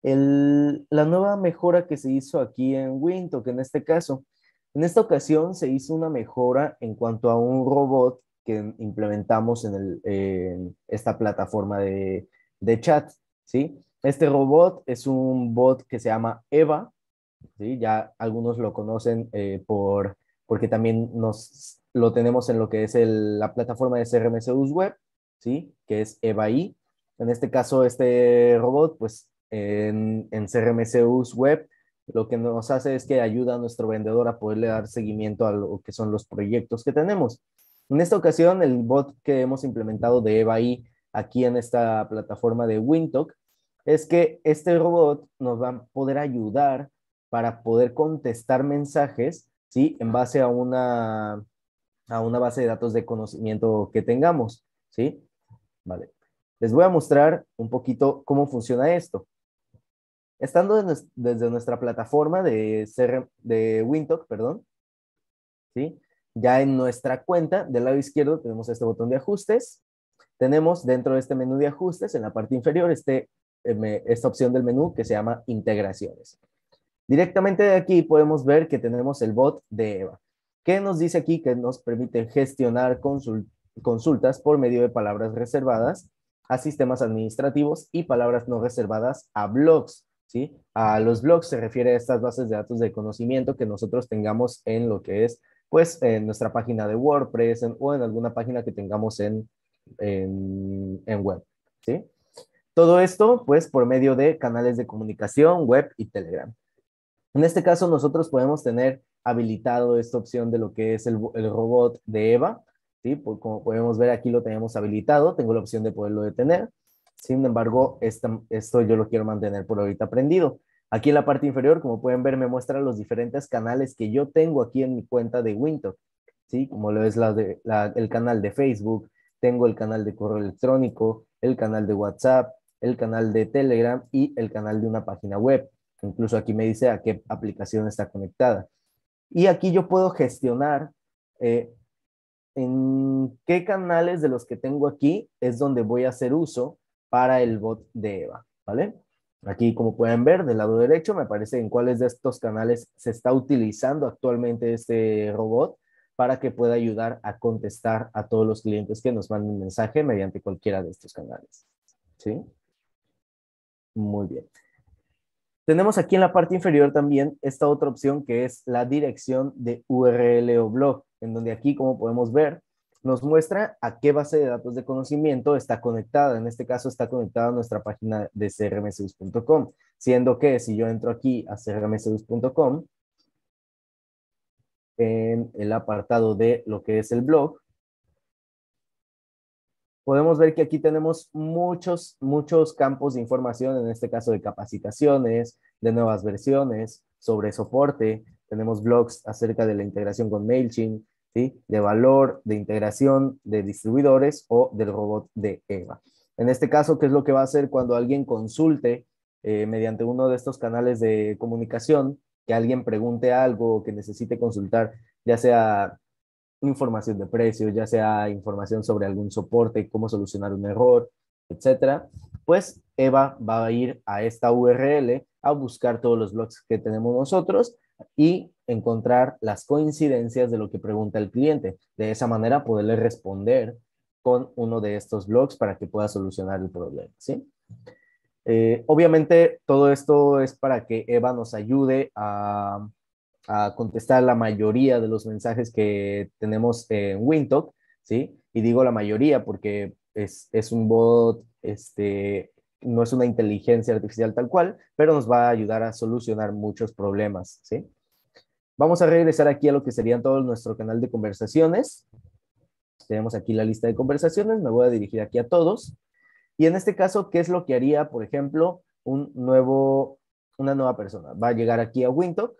la nueva mejora que se hizo aquí en Windhoek, en este caso. En esta ocasión se hizo una mejora en cuanto a un robot que implementamos en esta plataforma de chat, ¿sí? Este robot es un bot que se llama Eva, ¿sí? Ya algunos lo conocen porque también lo tenemos en lo que es la plataforma de CRMCUS Web, ¿sí? Que es EVA-I. En este caso, este robot, pues en CRMCUS Web, lo que nos hace es que ayuda a nuestro vendedor a poderle dar seguimiento a lo que son los proyectos que tenemos. En esta ocasión, el bot que hemos implementado de EVA-I aquí en esta plataforma de Windtalk es que este robot nos va a poder ayudar para poder contestar mensajes, ¿sí? En base a una base de datos de conocimiento que tengamos, ¿sí? Vale. Les voy a mostrar un poquito cómo funciona esto. Estando desde nuestra plataforma de Windtalk, perdón, ¿sí? Ya en nuestra cuenta, del lado izquierdo tenemos este botón de ajustes. Tenemos dentro de este menú de ajustes, en la parte inferior, esta opción del menú que se llama integraciones. Directamente de aquí podemos ver que tenemos el bot de Eva. ¿Qué nos dice aquí? Que nos permite gestionar consultas por medio de palabras reservadas a sistemas administrativos y palabras no reservadas a blogs, ¿sí? A los blogs se refiere a estas bases de datos de conocimiento que nosotros tengamos en lo que es, pues, en nuestra página de WordPress o en alguna página que tengamos en web, ¿sí? Todo esto, pues, por medio de canales de comunicación, web y Telegram. En este caso, nosotros podemos tener habilitado esta opción de lo que es el robot de Eva, ¿sí? Como podemos ver, aquí lo tenemos habilitado, tengo la opción de poderlo detener. Sin embargo, esto yo lo quiero mantener por ahorita prendido. Aquí en la parte inferior, como pueden ver, me muestra los diferentes canales que yo tengo aquí en mi cuenta de Windows, ¿sí? Como lo es el canal de Facebook, tengo el canal de correo electrónico, el canal de WhatsApp, el canal de Telegram y el canal de una página web. Incluso aquí me dice a qué aplicación está conectada. Y aquí yo puedo gestionar eh, en qué canales de los que tengo aquí es donde voy a hacer uso para el bot de Eva, ¿vale? Aquí, como pueden ver, del lado derecho me aparece en cuáles de estos canales se está utilizando actualmente este robot para que pueda ayudar a contestar a todos los clientes que nos manden mensaje mediante cualquiera de estos canales. ¿Sí? Muy bien. Tenemos aquí en la parte inferior también esta otra opción que es la dirección de URL o blog, en donde aquí, como podemos ver, nos muestra a qué base de datos de conocimiento está conectada. En este caso está conectada a nuestra página de crmsbus.com, siendo que si yo entro aquí a crmsbus.com, en el apartado de lo que es el blog, podemos ver que aquí tenemos muchos campos de información, en este caso de capacitaciones, de nuevas versiones, sobre soporte. Tenemos blogs acerca de la integración con MailChimp, ¿sí? De valor, de integración de distribuidores o del robot de Eva. En este caso, ¿qué es lo que va a hacer cuando alguien consulte mediante uno de estos canales de comunicación, que alguien pregunte algo o que necesite consultar, ya sea información de precios, ya sea información sobre algún soporte, cómo solucionar un error, etcétera, pues Eva va a ir a esta URL a buscar todos los blogs que tenemos nosotros y encontrar las coincidencias de lo que pregunta el cliente. De esa manera poderle responder con uno de estos blogs para que pueda solucionar el problema, ¿sí? Obviamente todo esto es para que Eva nos ayude a contestar la mayoría de los mensajes que tenemos en Windtalk, ¿sí? Y digo la mayoría porque es un bot, no es una inteligencia artificial tal cual, pero nos va a ayudar a solucionar muchos problemas, ¿sí? Vamos a regresar aquí a lo que serían todo nuestro canal de conversaciones. Tenemos aquí la lista de conversaciones, me voy a dirigir aquí a todos. Y en este caso, ¿qué es lo que haría, por ejemplo, una nueva persona? Va a llegar aquí a Windtalk,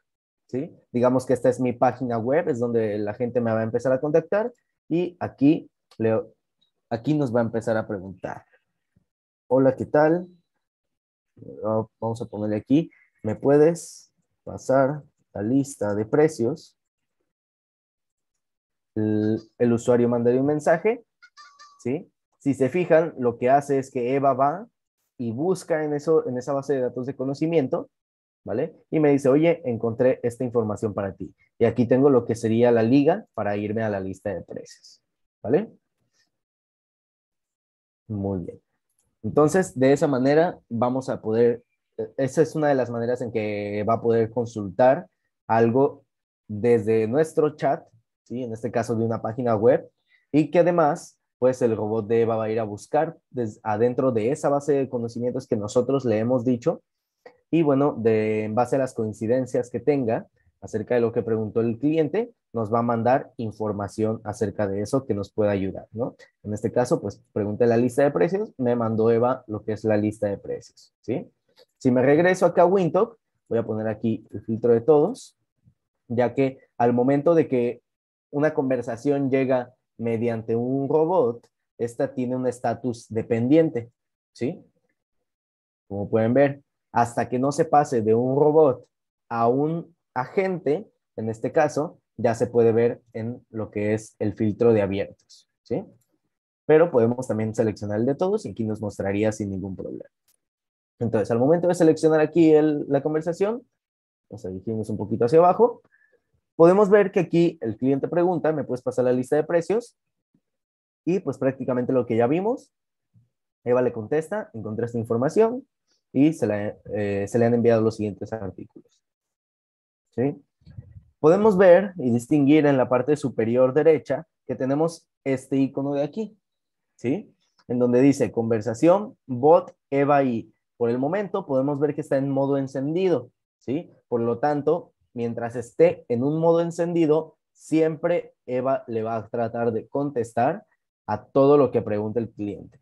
¿sí? Digamos que esta es mi página web, es donde la gente me va a empezar a contactar y aquí nos va a empezar a preguntar. Hola, ¿qué tal? Vamos a ponerle aquí, ¿me puedes pasar la lista de precios? El usuario mandaría un mensaje, ¿sí? Si se fijan, lo que hace es que Eva va y busca en esa base de datos de conocimiento, ¿vale? Y me dice, oye, encontré esta información para ti. Y aquí tengo lo que sería la liga para irme a la lista de precios, ¿vale? Muy bien. Entonces, de esa manera vamos a poder, esa es una de las maneras en que va a poder consultar algo desde nuestro chat, ¿sí? En este caso de una página web, y que además, pues el robot de Eva va a ir a buscar adentro de esa base de conocimientos que nosotros le hemos dicho, y bueno, en base a las coincidencias que tenga acerca de lo que preguntó el cliente, nos va a mandar información acerca de eso que nos pueda ayudar, ¿no? En este caso, pues pregunté la lista de precios, me mandó Eva lo que es la lista de precios, ¿sí? Si me regreso acá a Wintalk, voy a poner aquí el filtro de todos, ya que al momento de que una conversación llega mediante un robot, esta tiene un estatus dependiente, ¿sí? Como pueden ver, hasta que no se pase de un robot a un agente, en este caso, ya se puede ver en lo que es el filtro de abiertos, ¿sí? Pero podemos también seleccionar el de todos y aquí nos mostraría sin ningún problema. Entonces, al momento de seleccionar aquí la conversación, nos dirigimos un poquito hacia abajo, podemos ver que aquí el cliente pregunta, ¿me puedes pasar la lista de precios? Y pues prácticamente lo que ya vimos, Eva le contesta, encontré esta información y se le han enviado los siguientes artículos. ¿Sí? Podemos ver y distinguir en la parte superior derecha que tenemos este icono de aquí, ¿sí? En donde dice conversación, bot, Eva y. Por el momento podemos ver que está en modo encendido, ¿sí? Por lo tanto, mientras esté en un modo encendido, siempre Eva le va a tratar de contestar a todo lo que pregunte el cliente,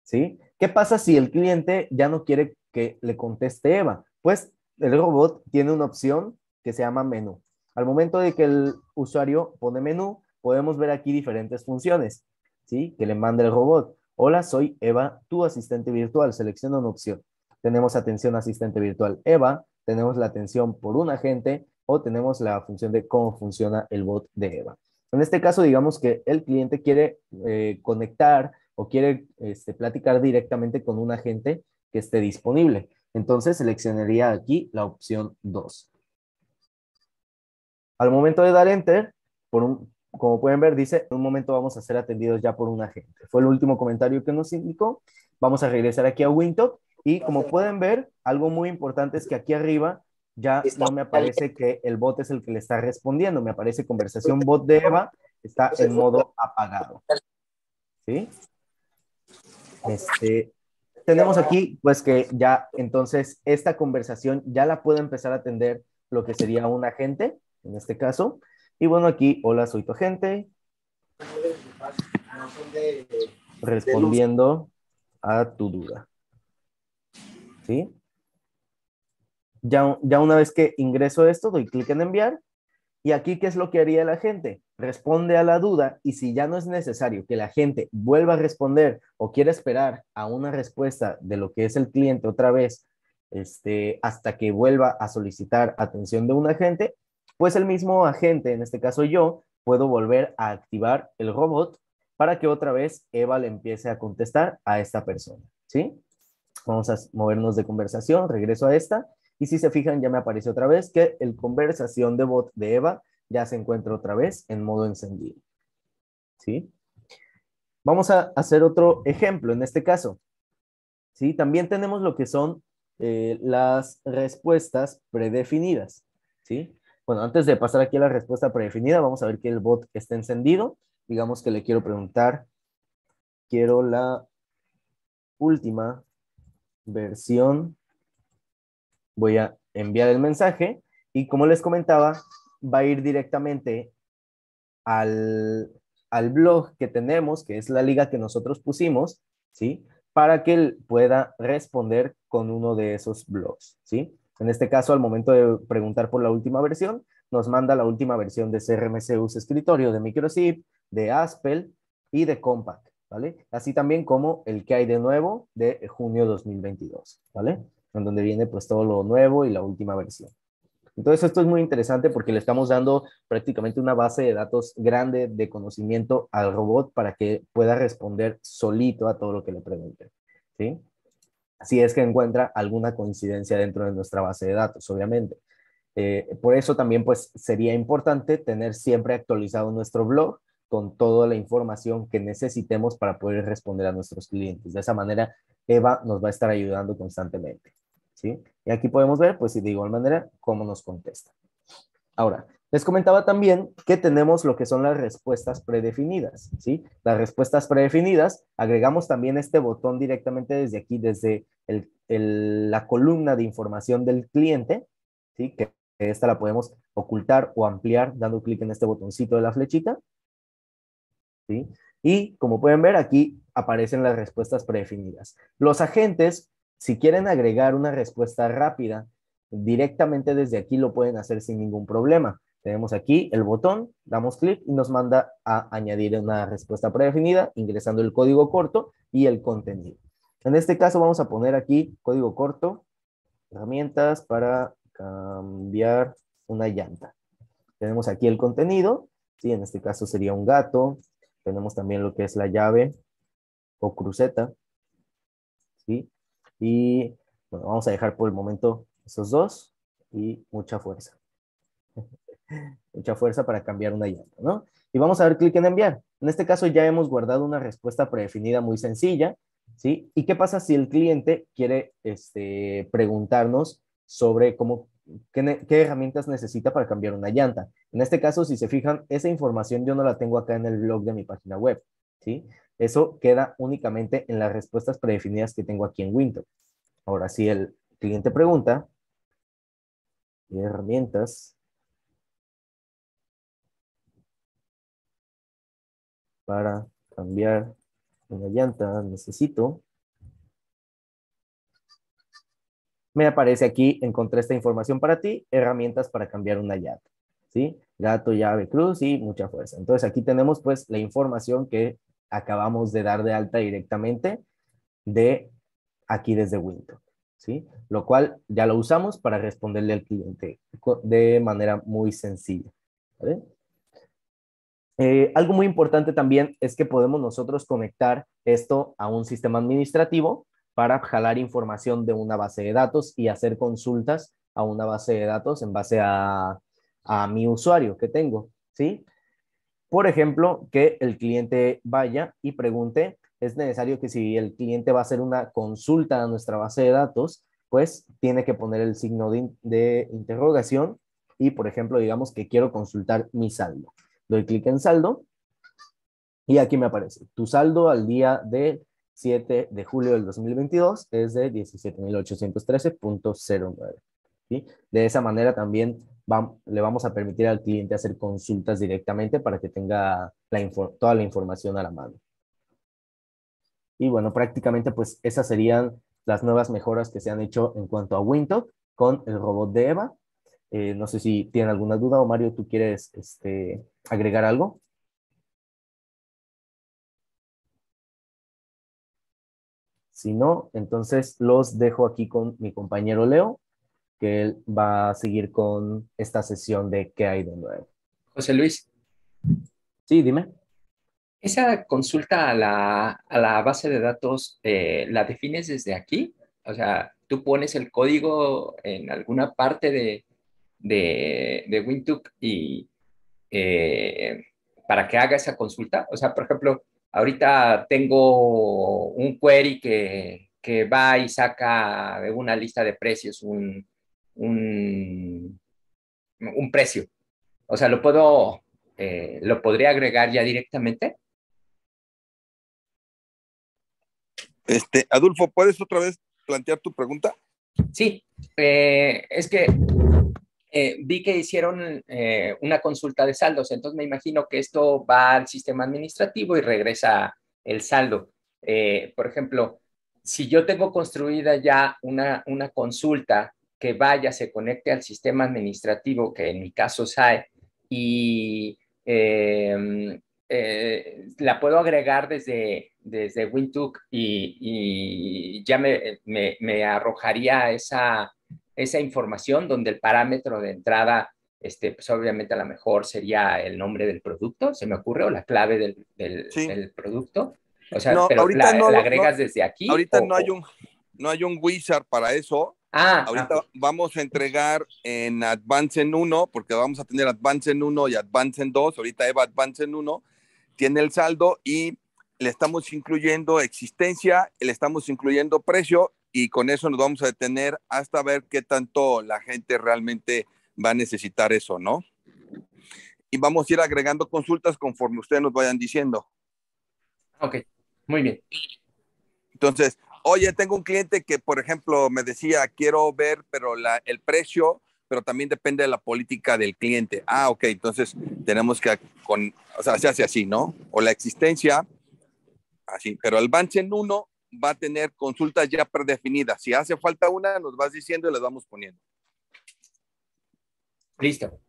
¿sí? ¿Qué pasa si el cliente ya no quiere que le conteste Eva? Pues el robot tiene una opción que se llama menú. Al momento de que el usuario pone menú, podemos ver aquí diferentes funciones, ¿sí? Que le manda el robot. Hola, soy Eva, tu asistente virtual. Selecciona una opción. Tenemos atención asistente virtual Eva, tenemos la atención por un agente o tenemos la función de cómo funciona el bot de Eva. En este caso, digamos que el cliente quiere conectar o quiere platicar directamente con un agente que esté disponible. Entonces seleccionaría aquí la opción 2. Al momento de dar Enter, como pueden ver, dice, en un momento vamos a ser atendidos ya por un agente. Fue el último comentario que nos indicó. Vamos a regresar aquí a Wintalk y como pueden ver, algo muy importante es que aquí arriba ya no me aparece que el bot es el que le está respondiendo, me aparece conversación bot de Eva, está en modo apagado. ¿Sí? Tenemos aquí, pues que ya entonces esta conversación ya la puede empezar a atender lo que sería un agente, en este caso. Y bueno, aquí, hola, soy tu agente, respondiendo a tu duda. ¿Sí? Ya una vez que ingreso esto, doy clic en enviar. Y aquí, ¿qué es lo que haría la gente? Responde a la duda y si ya no es necesario que la gente vuelva a responder o quiere esperar a una respuesta de lo que es el cliente otra vez, hasta que vuelva a solicitar atención de un agente, pues el mismo agente, en este caso yo, puedo volver a activar el robot para que otra vez Eva le empiece a contestar a esta persona, ¿sí? Vamos a movernos de conversación, regreso a esta. Y si se fijan, ya me aparece otra vez que el conversación de bot de Eva ya se encuentra otra vez en modo encendido. ¿Sí? Vamos a hacer otro ejemplo en este caso. ¿Sí? También tenemos lo que son las respuestas predefinidas. ¿Sí? Bueno, antes de pasar aquí a la respuesta predefinida, vamos a ver que el bot está encendido. Digamos que le quiero preguntar, quiero la última versión. Voy a enviar el mensaje y como les comentaba, va a ir directamente al blog que tenemos, que es la liga que nosotros pusimos, ¿sí? Para que él pueda responder con uno de esos blogs, ¿sí? En este caso, al momento de preguntar por la última versión, nos manda la última versión de CRM-Zeus Escritorio, de Microsoft, de Aspel y de Compact, ¿vale? Así también como el que hay de nuevo de junio 2022, ¿vale? En donde viene pues todo lo nuevo y la última versión. Entonces esto es muy interesante porque le estamos dando prácticamente una base de datos grande de conocimiento al robot para que pueda responder solito a todo lo que le pregunten, ¿sí? si es que encuentra alguna coincidencia dentro de nuestra base de datos, obviamente. Por eso también pues sería importante tener siempre actualizado nuestro blog con toda la información que necesitemos para poder responder a nuestros clientes. De esa manera, Eva nos va a estar ayudando constantemente, ¿sí? Y aquí podemos ver, pues, de igual manera, cómo nos contesta. Ahora, les comentaba también que tenemos lo que son las respuestas predefinidas, ¿sí? Las respuestas predefinidas, agregamos también este botón directamente desde aquí, desde la columna de información del cliente, ¿sí? Que esta la podemos ocultar o ampliar dando clic en este botoncito de la flechita, ¿sí? Y como pueden ver, aquí aparecen las respuestas predefinidas. Los agentes, si quieren agregar una respuesta rápida, directamente desde aquí lo pueden hacer sin ningún problema. Tenemos aquí el botón, damos clic y nos manda a añadir una respuesta predefinida, ingresando el código corto y el contenido. En este caso vamos a poner aquí código corto, herramientas para cambiar una llanta. Tenemos aquí el contenido, ¿sí? En este caso sería un gato. Tenemos también lo que es la llave o cruceta, ¿sí? Y bueno, vamos a dejar por el momento esos dos y mucha fuerza. Mucha fuerza para cambiar una llanta, ¿no? Y vamos a dar clic en enviar. En este caso ya hemos guardado una respuesta predefinida muy sencilla, ¿sí? ¿Y qué pasa si el cliente quiere preguntarnos sobre qué herramientas necesita para cambiar una llanta? En este caso, si se fijan, esa información yo no la tengo acá en el blog de mi página web, ¿sí? Eso queda únicamente en las respuestas predefinidas que tengo aquí en Windows. Ahora, si el cliente pregunta, ¿qué herramientas para cambiar una llanta necesito? Me aparece aquí, encontré esta información para ti, herramientas para cambiar una llanta, ¿sí? Gato, llave, cruz y mucha fuerza. Entonces aquí tenemos pues la información que acabamos de dar de alta directamente de aquí desde Windows, ¿sí? Lo cual ya lo usamos para responderle al cliente de manera muy sencilla, ¿vale? Algo muy importante también es que podemos nosotros conectar esto a un sistema administrativo para jalar información de una base de datos y hacer consultas a una base de datos en base a mi usuario que tengo, ¿sí? Por ejemplo, que el cliente vaya y pregunte, es necesario que si el cliente va a hacer una consulta a nuestra base de datos, pues tiene que poner el signo de interrogación y, por ejemplo, digamos que quiero consultar mi saldo. Doy clic en saldo y aquí me aparece, tu saldo al día del 7 de julio del 2022 es de 17,813,09. ¿Sí? De esa manera también le vamos a permitir al cliente hacer consultas directamente para que tenga toda la información a la mano. Y bueno, prácticamente pues esas serían las nuevas mejoras que se han hecho en cuanto a Wintalk con el robot de Eva. No sé si tienen alguna duda o Mario, ¿tú quieres agregar algo? Si no, entonces los dejo aquí con mi compañero Leo, que él va a seguir con esta sesión de qué hay de nuevo. José Luis, Sí, dime. ¿esa consulta a la base de datos la defines desde aquí? O sea, tú pones el código en alguna parte de Windhoek y eh, para que haga esa consulta. O sea, por ejemplo, ahorita tengo un query que va y saca de una lista de precios un, un precio. O sea, lo podría agregar ya directamente. Adolfo, ¿puedes otra vez plantear tu pregunta? Sí, es que vi que hicieron una consulta de saldos, entonces me imagino que esto va al sistema administrativo y regresa el saldo. Por ejemplo, si yo tengo construida ya una consulta que vaya, se conecte al sistema administrativo, que en mi caso SAE, y la puedo agregar desde Windhoek y ya me arrojaría esa información donde el parámetro de entrada, pues obviamente a lo mejor sería el nombre del producto, se me ocurre, o la clave Sí. del producto. O sea, No, pero ahorita no, la no, agregas desde aquí ahorita no hay un, no hay un wizard para eso. Ahorita vamos a entregar en Advance en 1, porque vamos a tener Advance en 1 y Advance en 2. Ahorita Eva Advance en 1 tiene el saldo y le estamos incluyendo existencia, le estamos incluyendo precio, y con eso nos vamos a detener hasta ver qué tanto la gente realmente va a necesitar eso, ¿no? Y vamos a ir agregando consultas conforme ustedes nos vayan diciendo. Ok, muy bien. Entonces, oye, tengo un cliente que, por ejemplo, me decía, quiero ver, pero el precio, pero también depende de la política del cliente. Ok, entonces tenemos que, o sea, se hace así, ¿no? O la existencia, así, pero el Advance en 1 va a tener consultas ya predefinidas. Si hace falta una, nos vas diciendo y las vamos poniendo. Listo.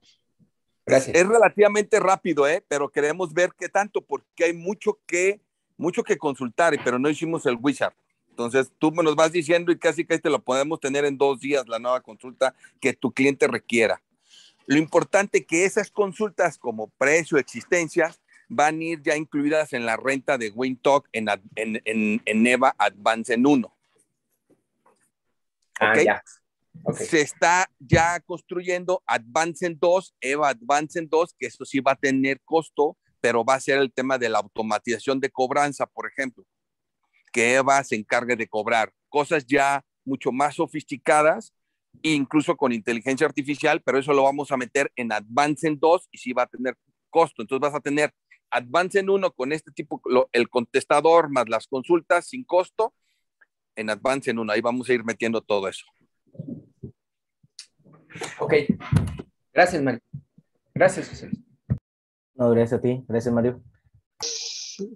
Gracias. Es relativamente rápido, pero queremos ver qué tanto, porque hay mucho que consultar, pero no hicimos el wizard. Entonces, tú me nos vas diciendo y casi te lo podemos tener en 2 días, la nueva consulta que tu cliente requiera. Lo importante es que esas consultas como precio, existencias, van a ir ya incluidas en la renta de WinTalk en EVA Advance en 1. ¿Ok? Ya. Okay. Se está ya construyendo Advance en 2, EVA Advance en 2, que eso sí va a tener costo, pero va a ser el tema de la automatización de cobranza, por ejemplo, que EVA se encargue de cobrar cosas ya mucho más sofisticadas, incluso con inteligencia artificial, pero eso lo vamos a meter en Advance en 2 y sí va a tener costo. Entonces vas a tener Advance en 1 con este tipo, el contestador más las consultas sin costo, en Advance en 1. Ahí vamos a ir metiendo todo eso. Ok. Gracias, Mario. Gracias, José. No, gracias a ti. Gracias, Mario.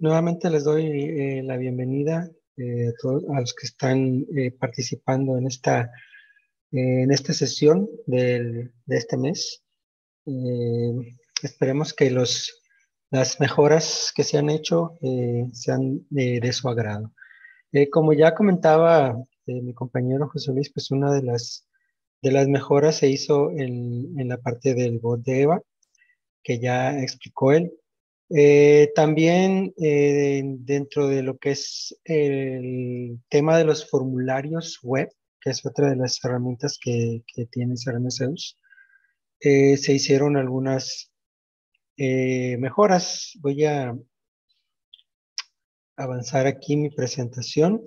Nuevamente les doy la bienvenida a todos a los que están participando en esta sesión de este mes. Esperemos que las mejoras que se han hecho sean de su agrado. Como ya comentaba mi compañero José Luis, pues una de las mejoras se hizo en la parte del bot de EVA, que ya explicó él. También dentro de lo que es el tema de los formularios web, que es otra de las herramientas que tiene CRM Zeus, se hicieron algunas mejoras. Voy a avanzar aquí mi presentación.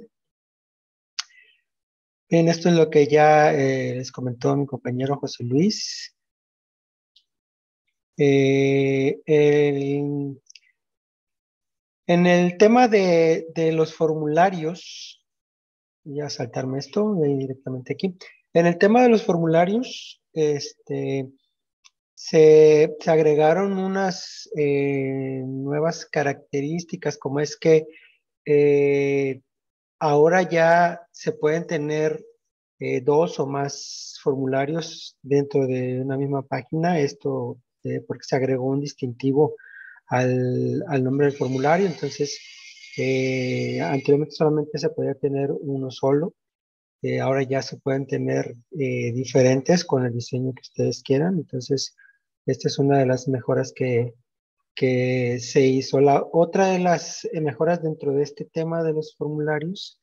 Bien, esto es lo que ya les comentó mi compañero José Luis. En el tema de los formularios, voy a saltarme esto, voy a ir directamente aquí. En el tema de los formularios, se agregaron unas nuevas características, como es que ahora ya se pueden tener 2 o más formularios dentro de una misma página. Esto porque se agregó un distintivo al nombre del formulario. Entonces, anteriormente solamente se podía tener uno solo. Ahora ya se pueden tener diferentes con el diseño que ustedes quieran. Entonces, esta es una de las mejoras que se hizo. La otra de las mejoras dentro de este tema de los formularios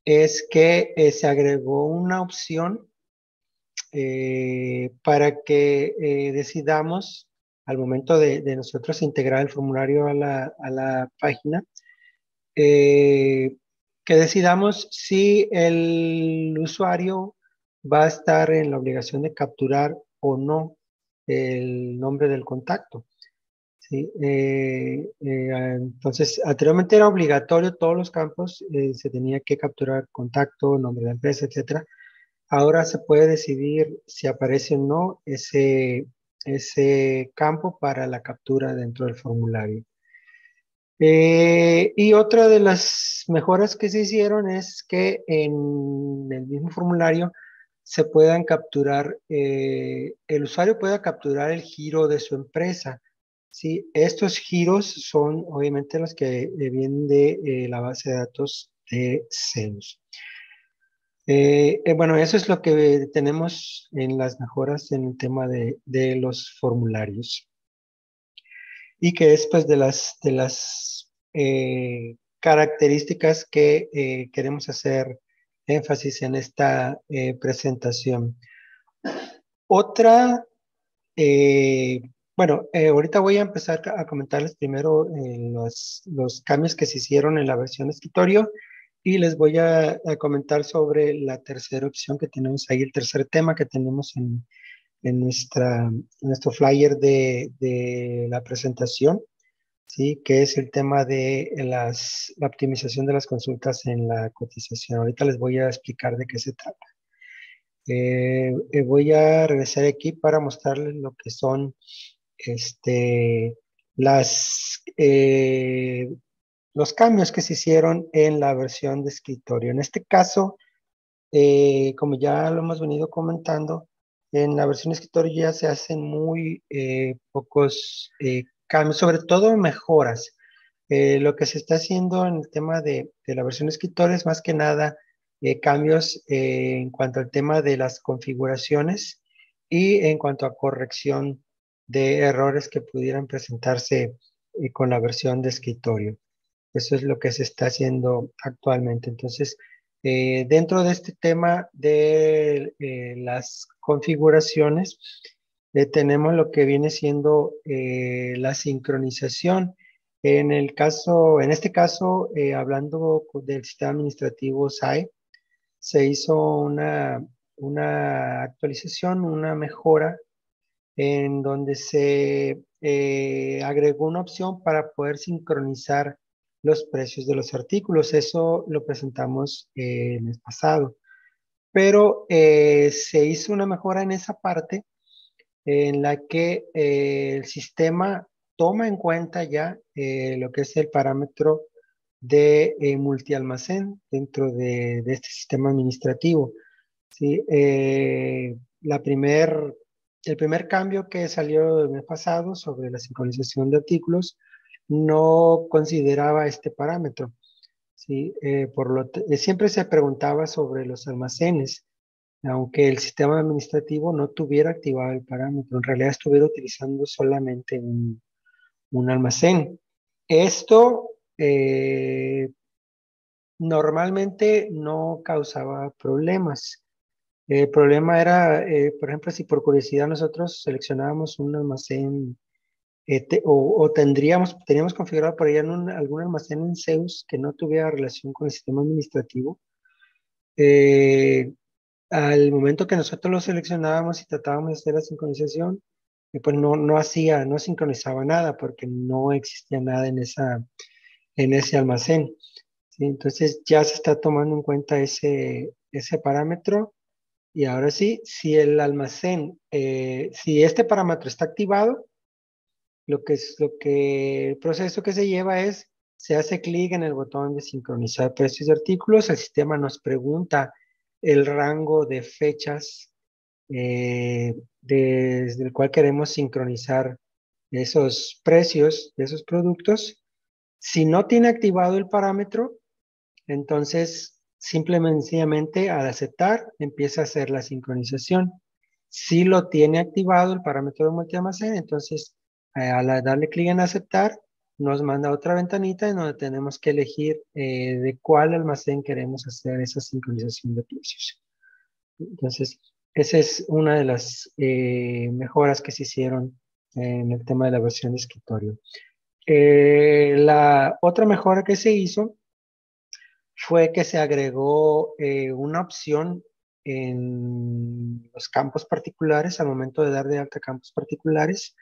es que se agregó una opción para que decidamos al momento de nosotros integrar el formulario a la página, que decidamos si el usuario va a estar en la obligación de capturar o no el nombre del contacto. ¿Sí? Entonces, anteriormente era obligatorio, todos los campos se tenía que capturar contacto, nombre de empresa, etcétera. Ahora se puede decidir si aparece o no ese campo para la captura dentro del formulario. Y otra de las mejoras que se hicieron es que en el mismo formulario se puedan capturar, el usuario pueda capturar el giro de su empresa. ¿Sí? Estos giros son obviamente los que vienen de la base de datos de Zeus. Bueno, eso es lo que tenemos en las mejoras en el tema de los formularios. Y que es pues de las características que queremos hacer énfasis en esta presentación. Otra, bueno, ahorita voy a empezar a comentarles primero los cambios que se hicieron en la versión de escritorio y les voy a comentar sobre la tercera opción que tenemos ahí, el tercer tema que tenemos en nuestro flyer de la presentación, ¿sí? Que es el tema de la optimización de las consultas en la cotización. Ahorita les voy a explicar de qué se trata. Voy a regresar aquí para mostrarles lo que son las, los cambios que se hicieron en la versión de escritorio. En este caso, como ya lo hemos venido comentando, en la versión de escritorio ya se hacen muy pocos cambios, sobre todo mejoras. Lo que se está haciendo en el tema de la versión de escritorio es más que nada cambios en cuanto al tema de las configuraciones y en cuanto a corrección de errores que pudieran presentarse con la versión de escritorio. Eso es lo que se está haciendo actualmente. Entonces, dentro de este tema de las configuraciones, tenemos lo que viene siendo la sincronización. En este caso, hablando del sistema administrativo SAE, se hizo una actualización, una mejora en donde se agregó una opción para poder sincronizar los precios de los artículos. Eso lo presentamos el mes pasado. Pero se hizo una mejora en esa parte en la que el sistema toma en cuenta ya lo que es el parámetro de multialmacén dentro de este sistema administrativo. ¿Sí? El primer cambio que salió el mes pasado sobre la sincronización de artículos no consideraba este parámetro. ¿Sí? Siempre se preguntaba sobre los almacenes, aunque el sistema administrativo no tuviera activado el parámetro, en realidad estuviera utilizando solamente un almacén. Esto normalmente no causaba problemas. El problema era, por ejemplo, si por curiosidad nosotros seleccionábamos un almacén teníamos configurado por ahí algún almacén en Zeus que no tuviera relación con el sistema administrativo. Al momento que nosotros lo seleccionábamos y tratábamos de hacer la sincronización, pues no sincronizaba nada porque no existía nada en ese almacén. ¿Sí? Entonces ya se está tomando en cuenta ese parámetro. Y ahora sí, si el almacén, si este parámetro está activado, el proceso que se lleva es, se hace clic en el botón de sincronizar precios de artículos, el sistema nos pregunta el rango de fechas desde el cual queremos sincronizar esos precios de esos productos. Si no tiene activado el parámetro, entonces simplemente al aceptar empieza a hacer la sincronización. Si lo tiene activado el parámetro de multialmacén, entonces al darle clic en aceptar, nos manda otra ventanita en donde tenemos que elegir de cuál almacén queremos hacer esa sincronización de precios. Entonces, esa es una de las mejoras que se hicieron en el tema de la versión de escritorio. La otra mejora que se hizo fue que se agregó una opción en los campos particulares, al momento de dar de alta campos particulares,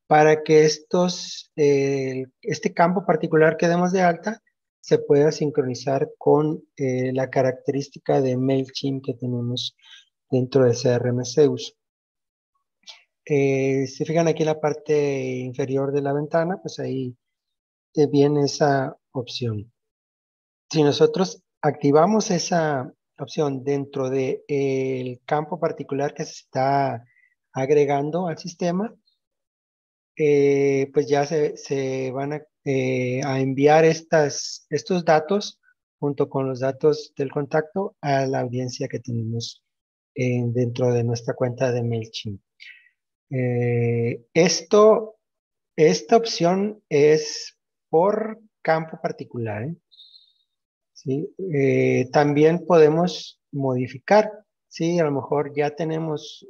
para que este campo particular que demos de alta se pueda sincronizar con la característica de MailChimp que tenemos dentro de CRM Zeus. Si fijan aquí en la parte inferior de la ventana, pues ahí viene esa opción. Si nosotros activamos esa opción dentro del campo particular que se está agregando al sistema, pues ya se van a enviar estos datos junto con los datos del contacto a la audiencia que tenemos dentro de nuestra cuenta de MailChimp. Esta opción es por campo particular, ¿eh? ¿sí? También podemos modificar, ¿sí? A lo mejor ya tenemos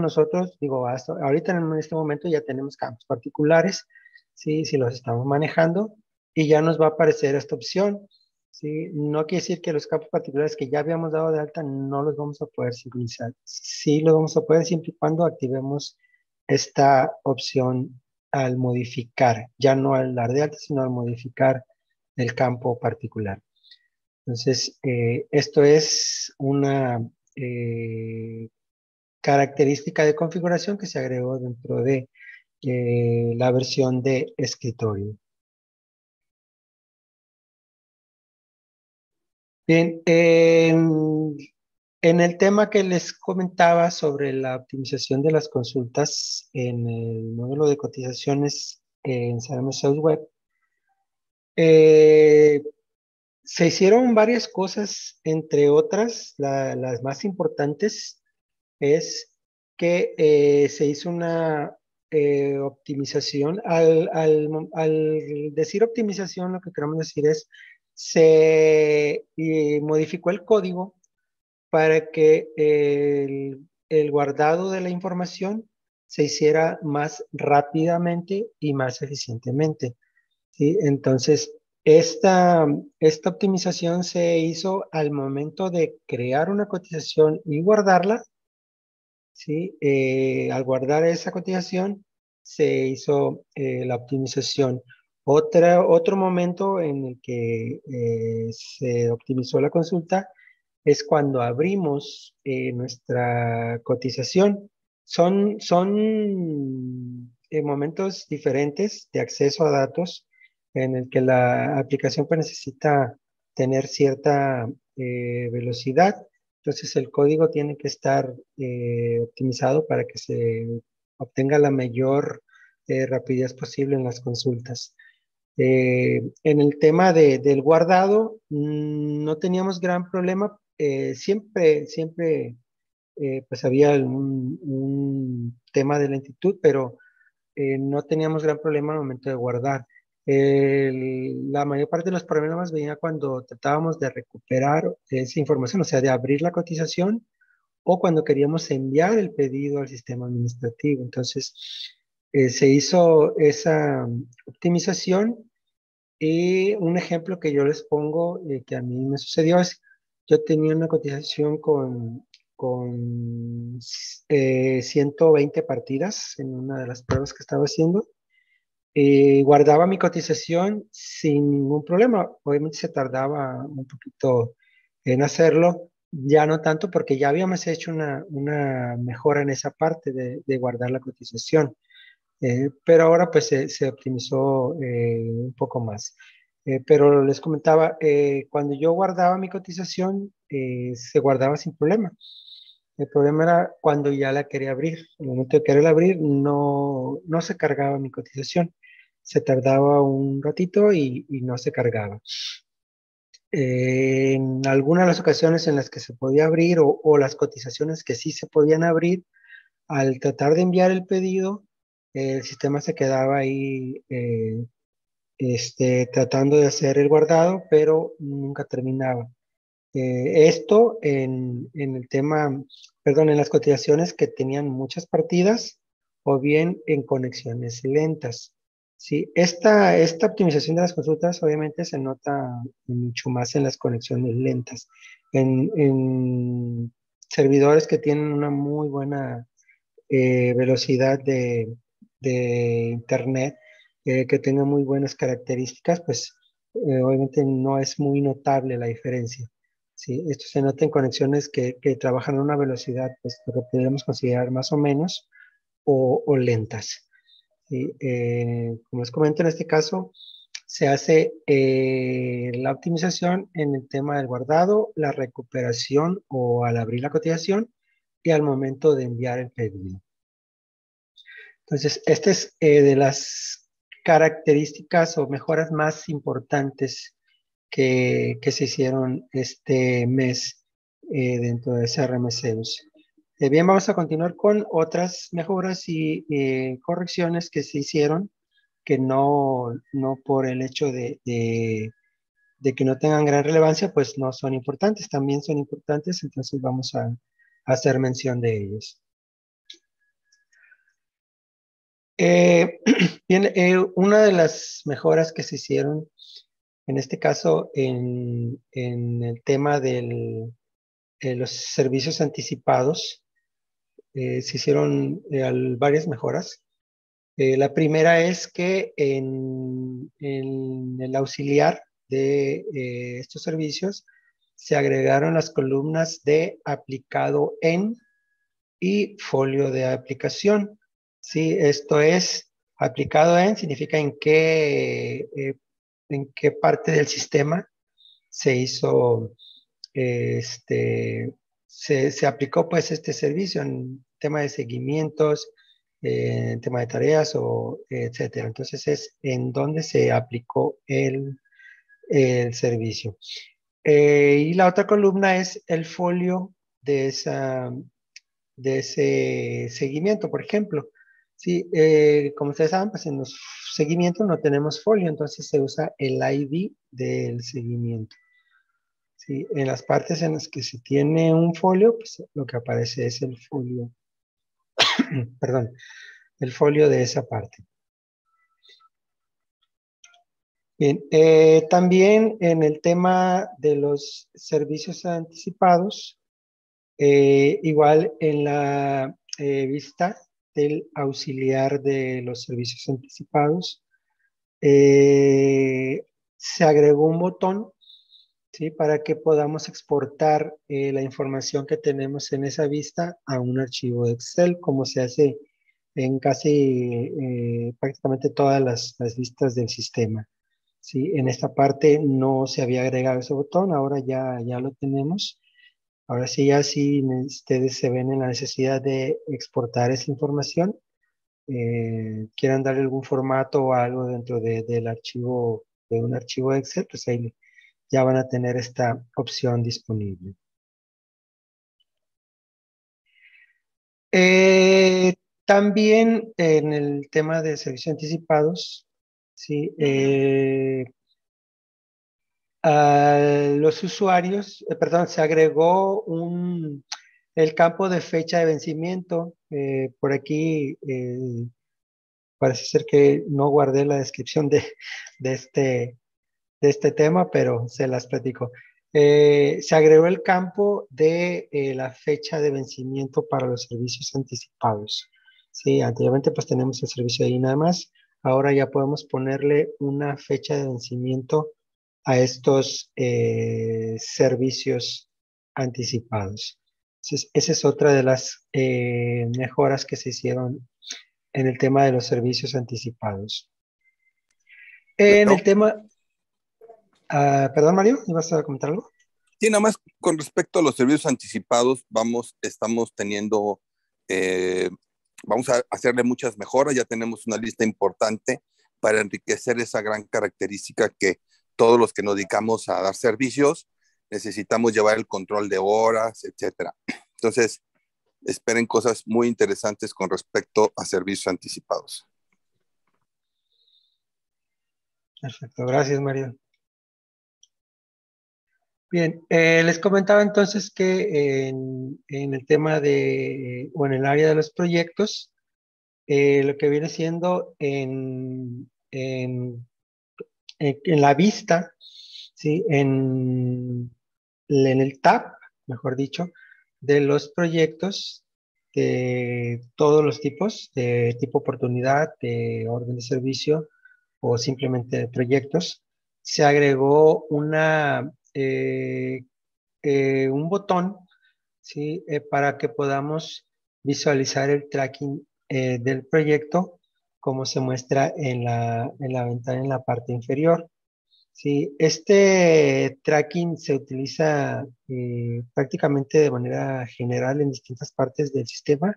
nosotros, digo, hasta ahorita en este momento ya tenemos campos particulares, ¿sí? Si los estamos manejando y ya nos va a aparecer esta opción, ¿sí? No quiere decir que los campos particulares que ya habíamos dado de alta no los vamos a poder sincronizar. Sí los vamos a poder siempre y cuando activemos esta opción al modificar, ya no al dar de alta, sino al modificar el campo particular. Entonces, esto es una característica de configuración que se agregó dentro de la versión de escritorio. Bien, en el tema que les comentaba sobre la optimización de las consultas en el módulo de cotizaciones en CRM Sales Web, se hicieron varias cosas, entre otras, las más importantes es que se hizo una optimización. Al decir optimización, lo que queremos decir es, se modificó el código para que el guardado de la información se hiciera más rápidamente y más eficientemente, ¿sí? Entonces, esta optimización se hizo al momento de crear una cotización y guardarla, ¿sí? Al guardar esa cotización, se hizo la optimización. Otro momento en el que se optimizó la consulta es cuando abrimos nuestra cotización. Son momentos diferentes de acceso a datos en el que la aplicación pues, necesita tener cierta velocidad. Entonces el código tiene que estar optimizado para que se obtenga la mayor rapidez posible en las consultas. En el tema del guardado, no teníamos gran problema. Siempre pues había un tema de lentitud, pero no teníamos gran problema al momento de guardar. La mayor parte de los problemas venía cuando tratábamos de recuperar esa información, o sea, de abrir la cotización o cuando queríamos enviar el pedido al sistema administrativo. Entonces, se hizo esa optimización y un ejemplo que yo les pongo que a mí me sucedió es, yo tenía una cotización con 120 partidas en una de las pruebas que estaba haciendo. Guardaba mi cotización sin ningún problema. Obviamente se tardaba un poquito en hacerlo, ya no tanto porque ya habíamos hecho una mejora en esa parte de guardar la cotización. Pero ahora pues se optimizó un poco más. Pero les comentaba, cuando yo guardaba mi cotización, se guardaba sin problema. El problema era cuando ya la quería abrir. En el momento de querer abrir, no se cargaba mi cotización. Se tardaba un ratito y no se cargaba. En algunas de las ocasiones en las que se podía abrir o las cotizaciones que sí se podían abrir, al tratar de enviar el pedido, el sistema se quedaba ahí tratando de hacer el guardado, pero nunca terminaba. Esto en el tema, perdón, en las cotizaciones que tenían muchas partidas o bien en conexiones lentas. Sí, esta optimización de las consultas obviamente se nota mucho más en las conexiones lentas. En servidores que tienen una muy buena velocidad de internet, que tenga muy buenas características, pues obviamente no es muy notable la diferencia. ¿Sí? Esto se nota en conexiones que trabajan a una velocidad, pues lo que podríamos considerar más o menos, o lentas. ¿Sí? Como les comento, en este caso se hace la optimización en el tema del guardado, la recuperación o al abrir la cotización y al momento de enviar el pedido. Entonces, esta es de las características o mejoras más importantes que se hicieron este mes dentro de CRM Sales. Bien, vamos a continuar con otras mejoras y correcciones que se hicieron, que no por el hecho de de que no tengan gran relevancia, pues no son importantes, también son importantes, entonces vamos a hacer mención de ellos. Bien, una de las mejoras que se hicieron, en este caso, en el tema de los servicios anticipados, se hicieron varias mejoras. La primera es que en el auxiliar de estos servicios se agregaron las columnas de aplicado en y folio de aplicación. Sí, esto es aplicado en, significa en qué parte del sistema se hizo, se aplicó pues este servicio en tema de seguimientos, en tema de tareas o etcétera. Entonces es en donde se aplicó el servicio. Y la otra columna es el folio de ese seguimiento, por ejemplo. Sí, como ustedes saben, pues en los seguimientos no tenemos folio, entonces se usa el ID del seguimiento. Sí, en las partes en las que se tiene un folio, pues lo que aparece es el folio, perdón, el folio de esa parte. Bien, también en el tema de los servicios anticipados, igual en la vista del auxiliar de los servicios anticipados, se agregó un botón, ¿sí? Para que podamos exportar la información que tenemos en esa vista a un archivo de Excel, como se hace en casi prácticamente todas las vistas del sistema. ¿Sí? En esta parte no se había agregado ese botón, ahora ya lo tenemos. Ahora sí, ya si ustedes se ven en la necesidad de exportar esa información, quieran darle algún formato o algo dentro del archivo, de un archivo de Excel, pues ahí ya van a tener esta opción disponible. También en el tema de servicios anticipados, ¿sí? A los usuarios, perdón, se agregó el campo de fecha de vencimiento. Por aquí parece ser que no guardé la descripción de este tema, pero se las platico. Se agregó el campo de la fecha de vencimiento para los servicios anticipados. Sí, anteriormente pues tenemos el servicio ahí nada más. Ahora ya podemos ponerle una fecha de vencimiento a estos servicios anticipados. Entonces, esa es otra de las mejoras que se hicieron en el tema de los servicios anticipados. En el tema... perdón, Mario, ¿ibas a comentar algo? Sí, nada más con respecto a los servicios anticipados, estamos teniendo, vamos a hacerle muchas mejoras, ya tenemos una lista importante para enriquecer esa gran característica que todos los que nos dedicamos a dar servicios necesitamos llevar el control de horas, etcétera. Entonces, esperen cosas muy interesantes con respecto a servicios anticipados. Perfecto, gracias, Mario. Bien, les comentaba entonces que en el tema o en el área de los proyectos, lo que viene siendo en la vista, ¿sí? En el tab, mejor dicho, de los proyectos de todos los tipos, de tipo oportunidad, de orden de servicio o simplemente de proyectos, se agregó un botón, ¿sí? Para que podamos visualizar el tracking del proyecto como se muestra en la ventana en la parte inferior. Sí, este tracking se utiliza prácticamente de manera general en distintas partes del sistema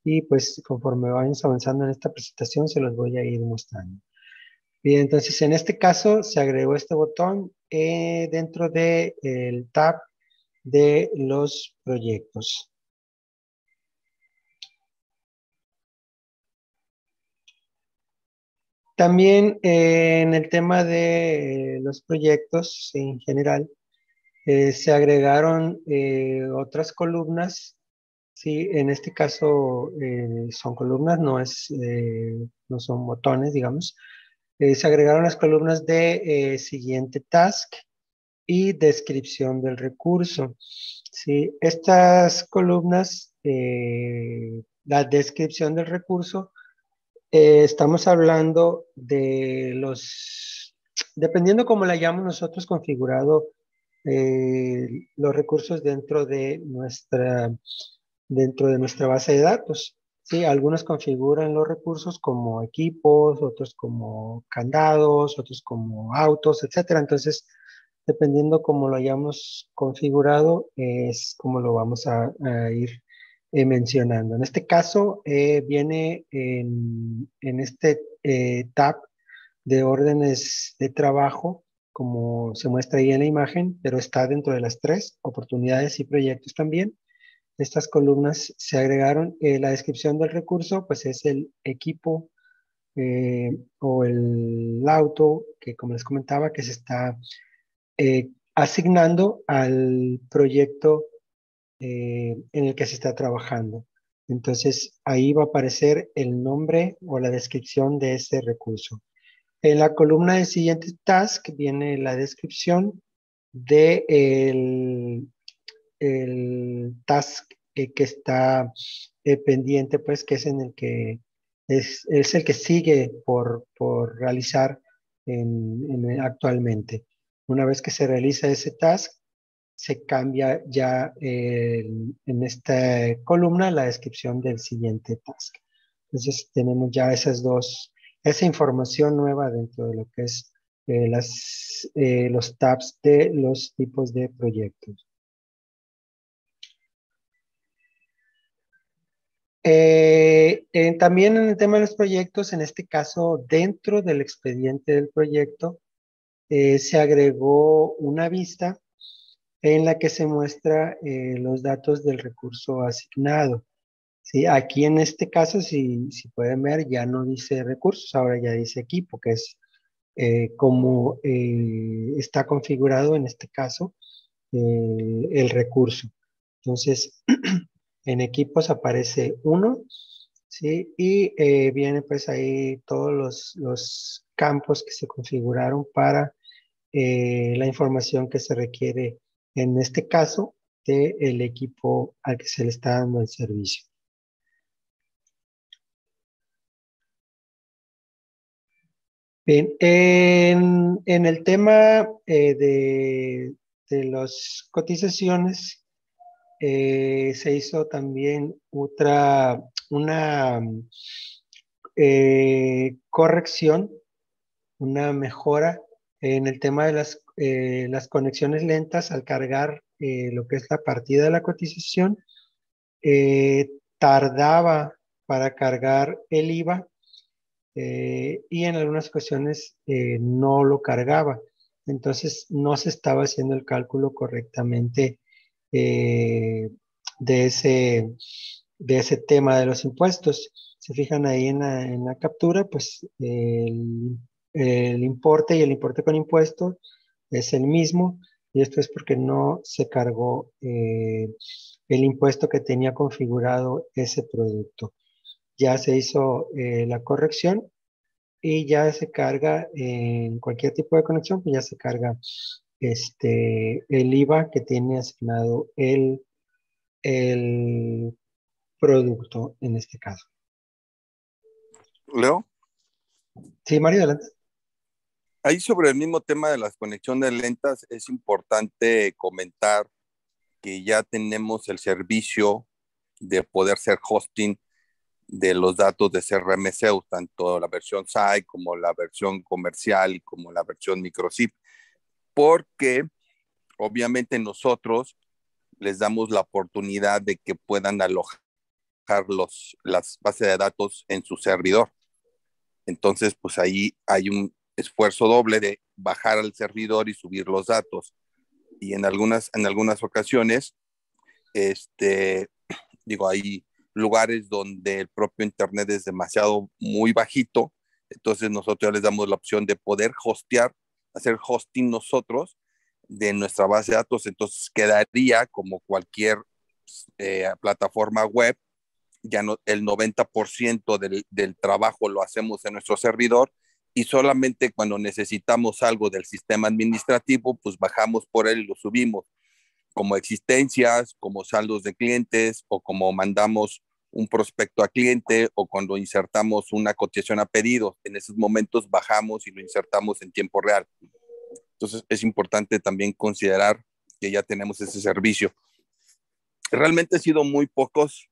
y pues conforme vayamos avanzando en esta presentación se los voy a ir mostrando. Bien, entonces en este caso se agregó este botón dentro del tab de los proyectos. También en el tema de los proyectos en general, se agregaron otras columnas. Sí, en este caso son columnas, no son botones, digamos. Se agregaron las columnas de siguiente task y descripción del recurso. Sí, estas columnas, la descripción del recurso, estamos hablando de dependiendo cómo la hayamos nosotros configurado, los recursos dentro de nuestra base de datos. Sí, algunos configuran los recursos como equipos, otros como candados, otros como autos, etcétera. Entonces, dependiendo cómo lo hayamos configurado, es como lo vamos a ir mencionando. En este caso, viene en este tab de órdenes de trabajo, como se muestra ahí en la imagen, pero está dentro de las tres, oportunidades y proyectos también. Estas columnas se agregaron. La descripción del recurso, pues es el equipo o el auto que, como les comentaba, que se está asignando al proyecto en el que se está trabajando. Entonces, ahí va a aparecer el nombre o la descripción de ese recurso. En la columna de siguiente task viene la descripción de el task que está pendiente, pues que es en el que es el que sigue por realizar actualmente. Una vez que se realiza ese task, se cambia ya en esta columna la descripción del siguiente task. Entonces tenemos ya esa información nueva dentro de lo que es los tabs de los tipos de proyectos. También en el tema de los proyectos, en este caso, dentro del expediente del proyecto, se agregó una vista en la que se muestra los datos del recurso asignado. ¿Sí? Aquí en este caso, si pueden ver, ya no dice recursos, ahora ya dice equipo, que es como está configurado en este caso el recurso. Entonces, en equipos aparece 1, ¿sí? Y viene pues ahí todos los campos que se configuraron para la información que se requiere, en este caso, del equipo al que se le está dando el servicio. Bien, en el tema de las cotizaciones, se hizo también una corrección, una mejora en el tema de las conexiones lentas al cargar lo que es la partida de la cotización. Tardaba para cargar el IVA y en algunas ocasiones no lo cargaba. Entonces no se estaba haciendo el cálculo correctamente eh, de ese tema de los impuestos. Se fijan ahí en la captura, pues el importe y el importe con impuesto es el mismo, y esto es porque no se cargó el impuesto que tenía configurado ese producto. Ya se hizo la corrección y ya se carga en cualquier tipo de conexión, pues ya se carga el IVA que tiene asignado el producto en este caso. Leo, Sí, Mario, adelante. ahí sobre el mismo tema de las conexiones lentas, es importante comentar que ya tenemos el servicio de poder ser hosting de los datos de CRM-SEO, tanto la versión SAI como la versión comercial y como la versión microSIP, porque obviamente nosotros les damos la oportunidad de que puedan alojar las bases de datos en su servidor. Entonces, pues ahí hay un esfuerzo doble de bajar al servidor y subir los datos. Y en algunas ocasiones, hay lugares donde el propio internet es demasiado muy bajito Entonces nosotros les damos la opción de poder hostear, hacer hosting nosotros de nuestra base de datos. Entonces quedaría como cualquier plataforma web, ya no, el 90% del trabajo lo hacemos en nuestro servidor, y solamente cuando necesitamos algo del sistema administrativo, pues bajamos por él y lo subimos, como existencias, como saldos de clientes, o como mandamos un prospecto a cliente, o cuando insertamos una cotización a pedidos. En esos momentos bajamos y lo insertamos en tiempo real. Entonces es importante también considerar que ya tenemos ese servicio. Realmente han sido muy pocos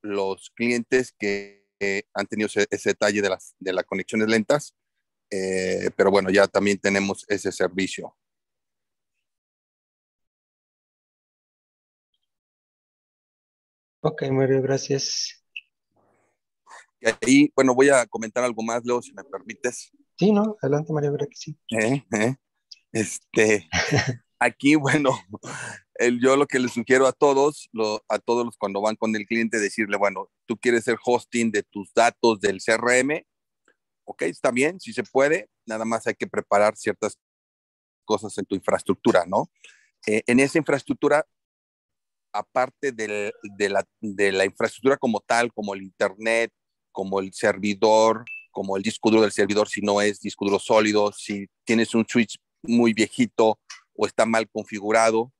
los clientes que han tenido ese detalle de las conexiones lentas, pero bueno, ya también tenemos ese servicio. Ok, Mario, gracias. Y ahí, bueno, voy a comentar algo más, Leo, si me permites. Sí, ¿no? Adelante, Mario, creo que sí. Aquí, bueno, yo lo que les sugiero a todos cuando van con el cliente, decirle, bueno, tú quieres ser hosting de tus datos del CRM, ok, está bien, si se puede, nada más hay que preparar ciertas cosas en tu infraestructura, ¿no? En esa infraestructura, aparte de la infraestructura como tal, como el internet, como el servidor, como el disco duro del servidor, si no es disco duro sólido, si tienes un switch muy viejito o está mal configurado,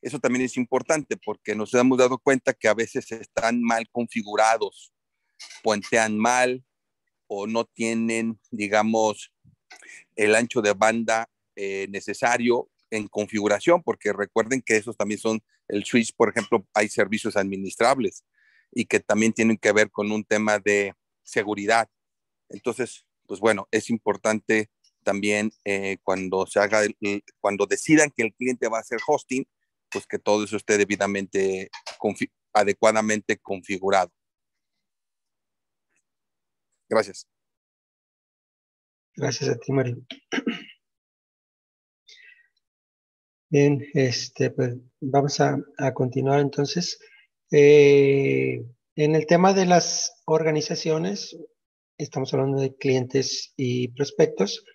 eso también es importante, porque nos hemos dado cuenta que a veces están mal configurados, puentean mal o no tienen, digamos, el ancho de banda necesario en configuración, porque recuerden que esos también son el switch. Por ejemplo, hay servicios administrables y que también tienen que ver con un tema de seguridad. Entonces, pues bueno, es importante también cuando decidan que el cliente va a hacer hosting, pues que todo eso esté debidamente, adecuadamente configurado. Gracias. Gracias a ti, Mario. Bien, pues vamos a continuar entonces. En el tema de las organizaciones, estamos hablando de clientes y prospectos.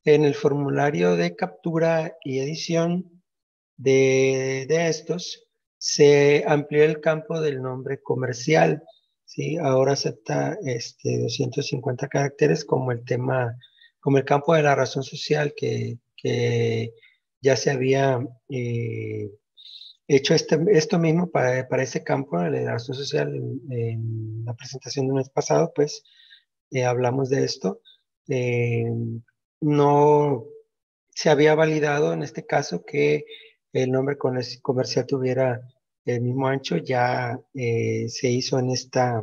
En el formulario de captura y edición de estos, se amplió el campo del nombre comercial, ¿sí? Ahora acepta 250 caracteres como como el campo de la razón social que ya se había hecho esto mismo para ese campo de la razón social en la presentación del mes pasado, pues hablamos de esto. Eh, no se había validado en este caso que el nombre comercial tuviera el mismo ancho, ya se hizo en esta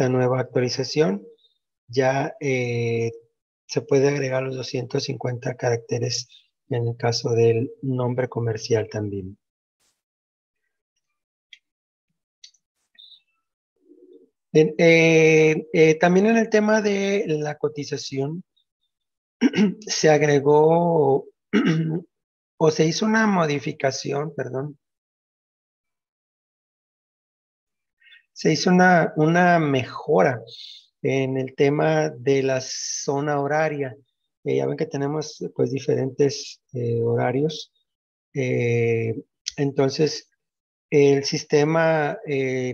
nueva actualización, ya se puede agregar los 250 caracteres en el caso del nombre comercial también. También en el tema de la cotización, se agregó o se hizo una modificación, perdón, se hizo una mejora en el tema de la zona horaria. Ya ven que tenemos pues diferentes horarios. Eh, entonces, el sistema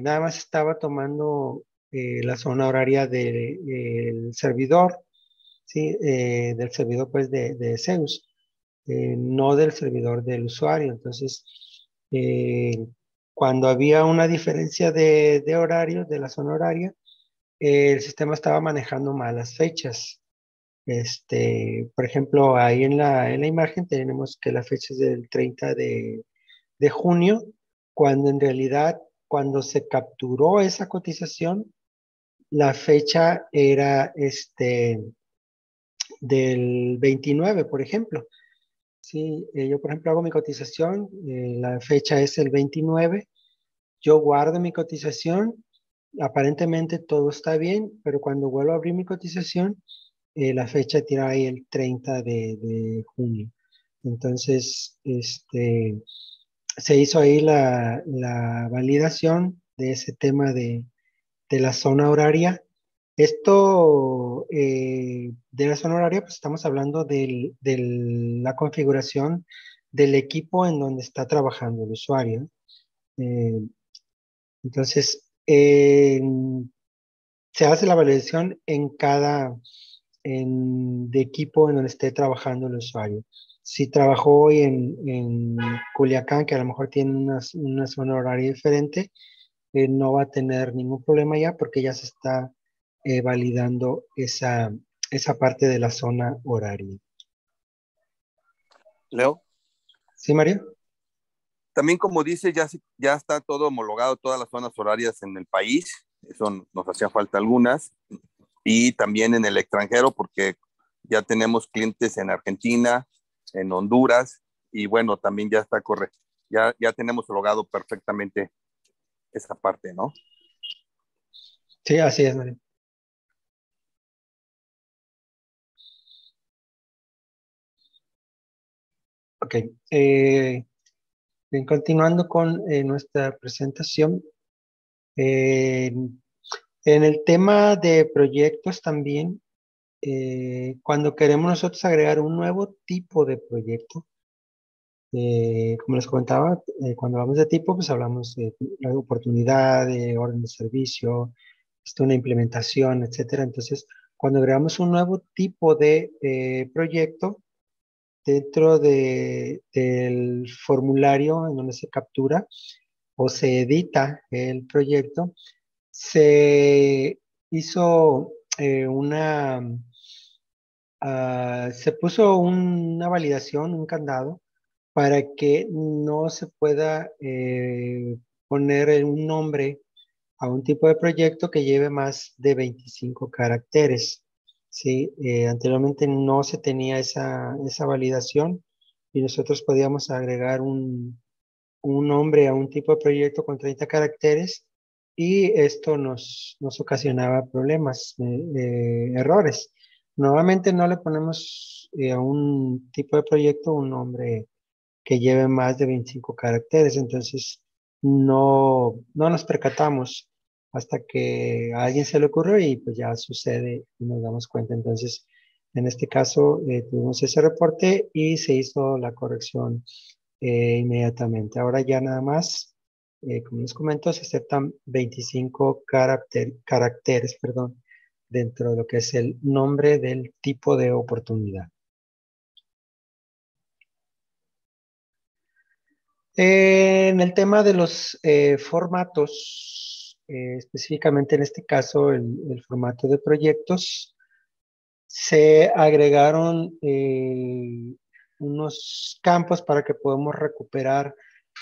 nada más estaba tomando la zona horaria del servidor, ¿sí? Del servidor pues de Zeus, no del servidor del usuario. Entonces, eh, cuando había una diferencia de horario, de la zona horaria, el sistema estaba manejando malas fechas. Por ejemplo, ahí en la imagen tenemos que la fecha es del 30 de junio, cuando en realidad, cuando se capturó esa cotización, la fecha era del 29, por ejemplo. Sí, yo por ejemplo hago mi cotización, la fecha es el 29, yo guardo mi cotización, aparentemente todo está bien, pero cuando vuelvo a abrir mi cotización, la fecha tira ahí el 30 de junio. Entonces, se hizo ahí la validación de ese tema de la zona horaria Esto de la zona horaria, pues estamos hablando de la configuración del equipo en donde está trabajando el usuario. Eh, entonces, se hace la validación en cada de equipo en donde esté trabajando el usuario. Si trabajó hoy en Culiacán, que a lo mejor tiene una zona horaria diferente, no va a tener ningún problema ya porque ya se está validando esa parte de la zona horaria. Leo, ¿Sí, Mario? también como dice, ya está todo homologado, todas las zonas horarias en el país, eso nos hacía falta algunas, y también en el extranjero, porque ya tenemos clientes en Argentina, en Honduras, y bueno, también ya está correcto, ya tenemos homologado perfectamente esa parte, ¿no? Sí, así es, Mario. Ok. Bien, continuando con nuestra presentación, en el tema de proyectos también, cuando queremos nosotros agregar un nuevo tipo de proyecto, como les comentaba, cuando hablamos de tipo, pues hablamos de la oportunidad, de orden de servicio, una implementación, etcétera. Entonces, cuando agregamos un nuevo tipo de proyecto dentro del formulario en donde se captura o se edita el proyecto, se hizo se puso una validación, un candado, para que no se pueda poner un nombre a un tipo de proyecto que lleve más de 25 caracteres. ¿Sí? Anteriormente no se tenía esa validación y nosotros podíamos agregar un nombre a un tipo de proyecto con 30 caracteres y esto nos ocasionaba problemas, errores. Normalmente no le ponemos a un tipo de proyecto un nombre que lleve más de 25 caracteres, entonces no nos percatamos hasta que a alguien se le ocurrió y pues ya sucede y nos damos cuenta. Entonces, en este caso tuvimos ese reporte y se hizo la corrección inmediatamente. Ahora ya nada más, como les comento, se aceptan 25 caracteres, perdón, dentro de lo que es el nombre del tipo de oportunidad. En el tema de los formatos, específicamente en este caso el formato de proyectos, se agregaron unos campos para que podamos recuperar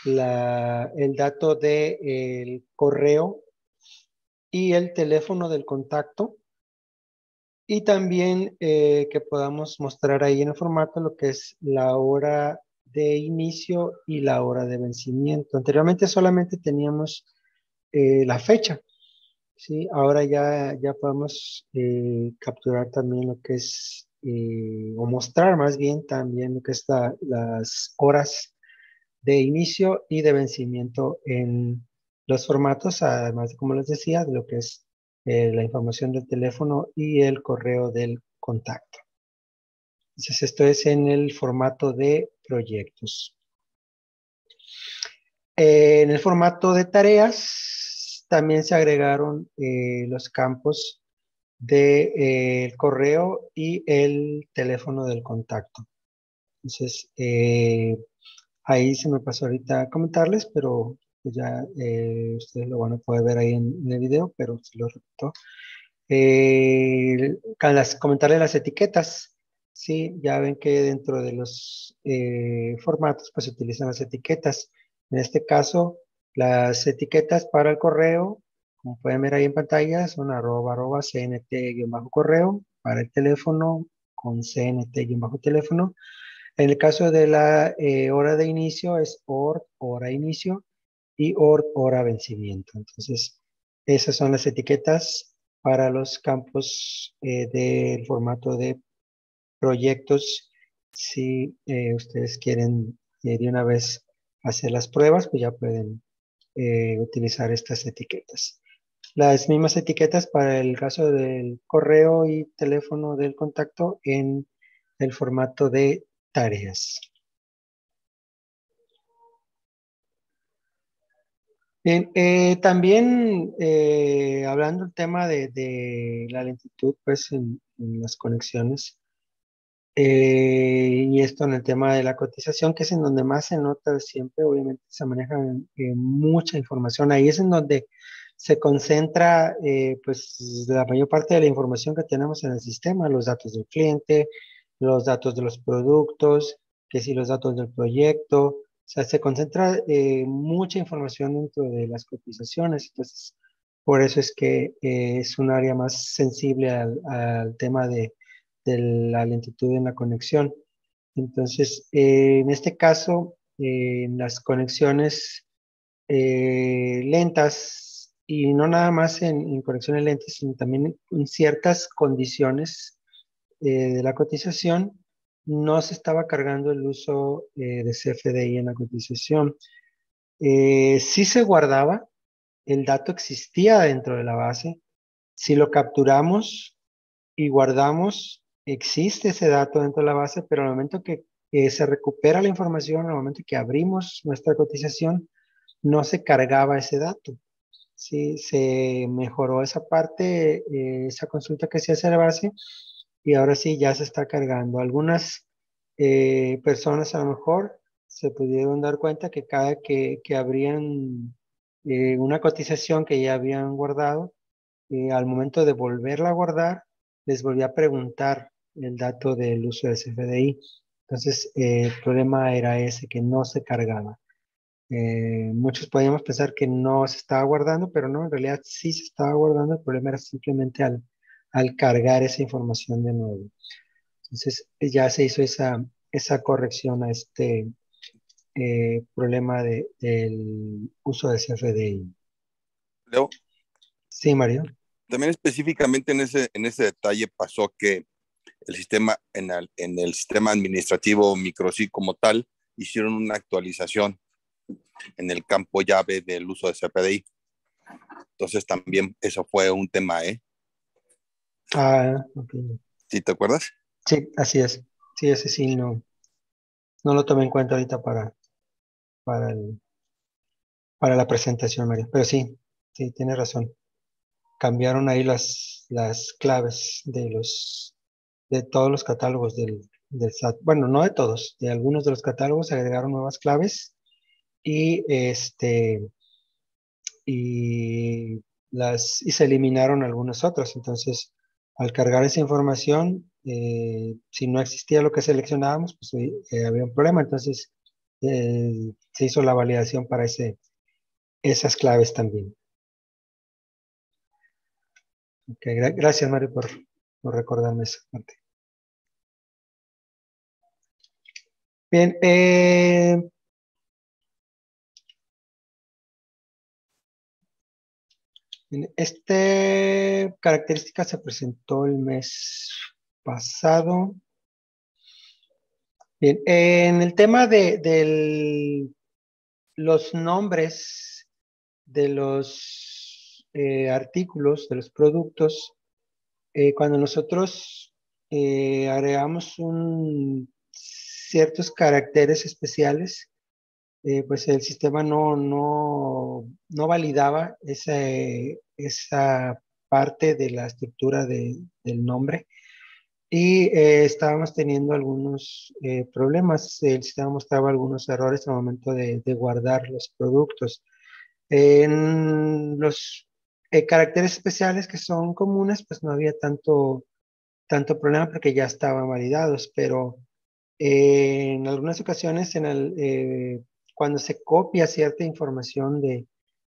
el dato del correo y el teléfono del contacto y también que podamos mostrar ahí en el formato lo que es la hora de inicio y la hora de vencimiento. Anteriormente solamente teníamos la fecha, ¿sí? Ahora ya podemos capturar también lo que es, o mostrar más bien también lo que es las horas de inicio y de vencimiento en los formatos, además de, como les decía, de lo que es la información del teléfono y el correo del contacto. Entonces, esto es en el formato de proyectos. En el formato de tareas, también se agregaron los campos del correo y el teléfono del contacto. Entonces, ahí se me pasó ahorita a comentarles, pero pues ya ustedes lo van a poder ver ahí en el video, pero se lo repito. Comentarles las etiquetas. Sí, ya ven que dentro de los formatos pues se utilizan las etiquetas. En este caso, las etiquetas para el correo, como pueden ver ahí en pantalla, son @cnt-correo, para el teléfono con cnt-teléfono. En el caso de la hora de inicio es hora inicio, y hora vencimiento. Entonces, esas son las etiquetas para los campos del formato de proyectos. Si ustedes quieren de una vez hacer las pruebas, pues ya pueden utilizar estas etiquetas. las mismas etiquetas para el caso del correo y teléfono del contacto en el formato de tareas. Bien, también hablando del tema de la lentitud, pues en las conexiones, y esto en el tema de la cotización, que es en donde más se nota siempre, obviamente se maneja mucha información. Ahí es en donde se concentra pues la mayor parte de la información que tenemos en el sistema, los datos del cliente, los datos de los productos, que si los datos del proyecto, o sea, se concentra mucha información dentro de las cotizaciones. Entonces, por eso es que es un área más sensible al tema de la lentitud en la conexión. Entonces, en este caso, en las conexiones lentas, y no nada más en conexiones lentas, sino también en ciertas condiciones de la cotización, no se estaba cargando el uso de CFDI en la cotización. Sí se guardaba, el dato existía dentro de la base. Si lo capturamos y guardamos, existe ese dato dentro de la base, pero al momento que se recupera la información, al momento que abrimos nuestra cotización, no se cargaba ese dato. Sí, se mejoró esa parte, esa consulta que se hace a la base, y ahora sí ya se está cargando. Algunas personas a lo mejor se pudieron dar cuenta que cada que abrían una cotización que ya habían guardado, al momento de volverla a guardar, les volví a preguntar el dato del uso de CFDI. Entonces, el problema era ese, que no se cargaba. Muchos podíamos pensar que no se estaba guardando, pero no, en realidad sí se estaba guardando. El problema era simplemente al cargar esa información de nuevo. Entonces, ya se hizo esa corrección a este problema del uso de CFDI. Leo, Sí, Mario. también específicamente en ese detalle pasó que el sistema, en el sistema administrativo MicroSI como tal, hicieron una actualización en el campo llave del uso de CPDI. Entonces también eso fue un tema, ¿eh? Ah, ok. ¿Sí te acuerdas? Sí, así es. Sí, ese sí no lo tomé en cuenta ahorita para, para la presentación, Mario. Pero sí, sí, tiene razón. Cambiaron ahí las claves de todos los catálogos del SAT. Bueno, no de todos, de algunos de los catálogos agregaron nuevas claves y y se eliminaron algunas otras. Entonces, al cargar esa información, si no existía lo que seleccionábamos, pues había un problema. Entonces, se hizo la validación para esas claves también. Okay, gracias, Mario, por recordarme esa parte. Bien, esta característica se presentó el mes pasado. Bien, en el tema de los nombres de los artículos, de los productos, cuando nosotros agregamos ciertos caracteres especiales, pues el sistema no validaba esa parte de la estructura del nombre, y estábamos teniendo algunos problemas. El sistema mostraba algunos errores al momento de guardar los productos. En los caracteres especiales que son comunes, pues no había tanto problema porque ya estaban validados, pero en algunas ocasiones cuando se copia cierta información